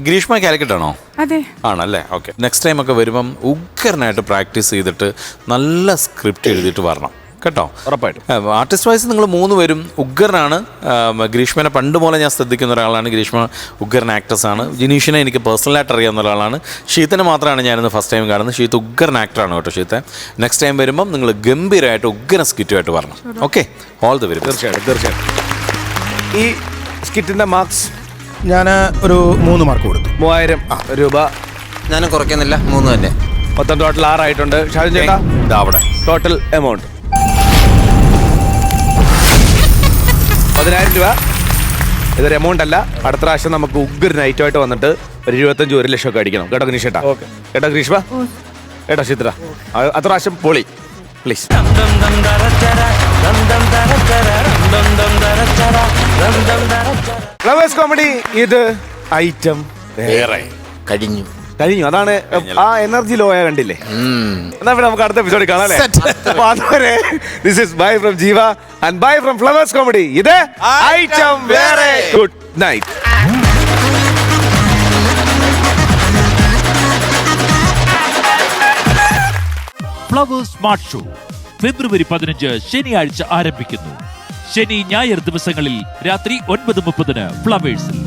Speaker 8: ഗ്രീഷ്മ കാലിക്കറ്റാണോ?
Speaker 16: അതെ.
Speaker 8: ആണല്ലേ? ഓക്കെ. നെക്സ്റ്റ് ടൈം ഒക്കെ വരുമ്പം ഉഗ്രനായിട്ട് പ്രാക്ടീസ് ചെയ്തിട്ട് നല്ല സ്ക്രിപ്റ്റ് എഴുതിയിട്ട് വരണം കേട്ടോ, ഉറപ്പായിട്ടും. ആർട്ടിസ്റ്റ് വൈസ് നിങ്ങൾ 3 പേരും ഉഗ്രനാണ്. ഗ്രീഷ്മനെ പണ്ട് പോലെ ഞാൻ ശ്രദ്ധിക്കുന്ന ഒരാളാണ്. ഗ്രീഷ്മ ഉഗ്രൻ ആക്ട്രസ്സാണ്. ജിനീഷിനെ എനിക്ക് പേഴ്സണലായിട്ട് അറിയാവുന്ന ഒരാളാണ്. ഷീത്തിനെ മാത്രമാണ് ഞാനിന്ന് ഫസ്റ്റ് ടൈം കാണുന്നത്. ഷീത്ത് ഉഗ്രൻ ആക്ടറാണ് കേട്ടോ. ഷീത്തെ നെക്സ്റ്റ് ടൈം വരുമ്പം നിങ്ങൾ ഗംഭീരമായിട്ട് ഉഗ്രൻ സ്കിറ്റുമായിട്ട് വരണം. Okay, all the very.
Speaker 1: തീർച്ചയായിട്ടും. ഈ സ്കിറ്റിൻ്റെ മാർക്സ്
Speaker 2: ഞാൻ ഒരു 3 മാർക്ക് കൊടുത്തു.
Speaker 1: 3000 രൂപ.
Speaker 7: ഞാനും കുറയ്ക്കുന്നില്ല, 3 തന്നെ.
Speaker 1: മൊത്തം ടോട്ടൽ 6 ആയിട്ടുണ്ട്. ഷാജൻ ചേട്ടാ,
Speaker 8: അവിടെ
Speaker 1: ടോട്ടൽ എമൗണ്ട് 10,000 രൂപ. ഇതൊരു എമൗണ്ട് അല്ല. അടുത്ത പ്രാവശ്യം നമുക്ക് ഉഗ്ര നൈറ്റുമായിട്ട് വന്നിട്ട് ഒരു 25-1 ലക്ഷം ഒക്കെ അടിക്കണം. കേട്ടോ ഗ്രീഷ് ചേട്ടാ? കേട്ടോ ഗ്രീഷ്മ? കേട്ടോ ചിത്ര? അടുത്ത പ്രാവശ്യം പൊളി പ്ലീസ്. ഫ്ലവേഴ്സ് കോമഡി ഇത് ഐറ്റം
Speaker 7: വേറെ കഴിഞ്ഞു.
Speaker 1: കഴിഞ്ഞു. അതാണ് ആ എനർജി ലോയ കണ്ടില്ലേ. എന്നാ പിന്നെ നമുക്ക് അടുത്ത എപ്പിസോഡിൽ കാണാം അല്ലേ. അപ്പൊ അതുവരെ this is bye from Jeeva and bye from flowers comedy. ഇത് ഐറ്റം വേറെ. Good night.
Speaker 19: Flowers smart show February 15 ശനിയാഴ്ച ആരംഭിക്കുന്നു. ശനി ഞായർ ദിവസങ്ങളിൽ രാത്രി 9:30 ഫ്ലവേഴ്സിൽ.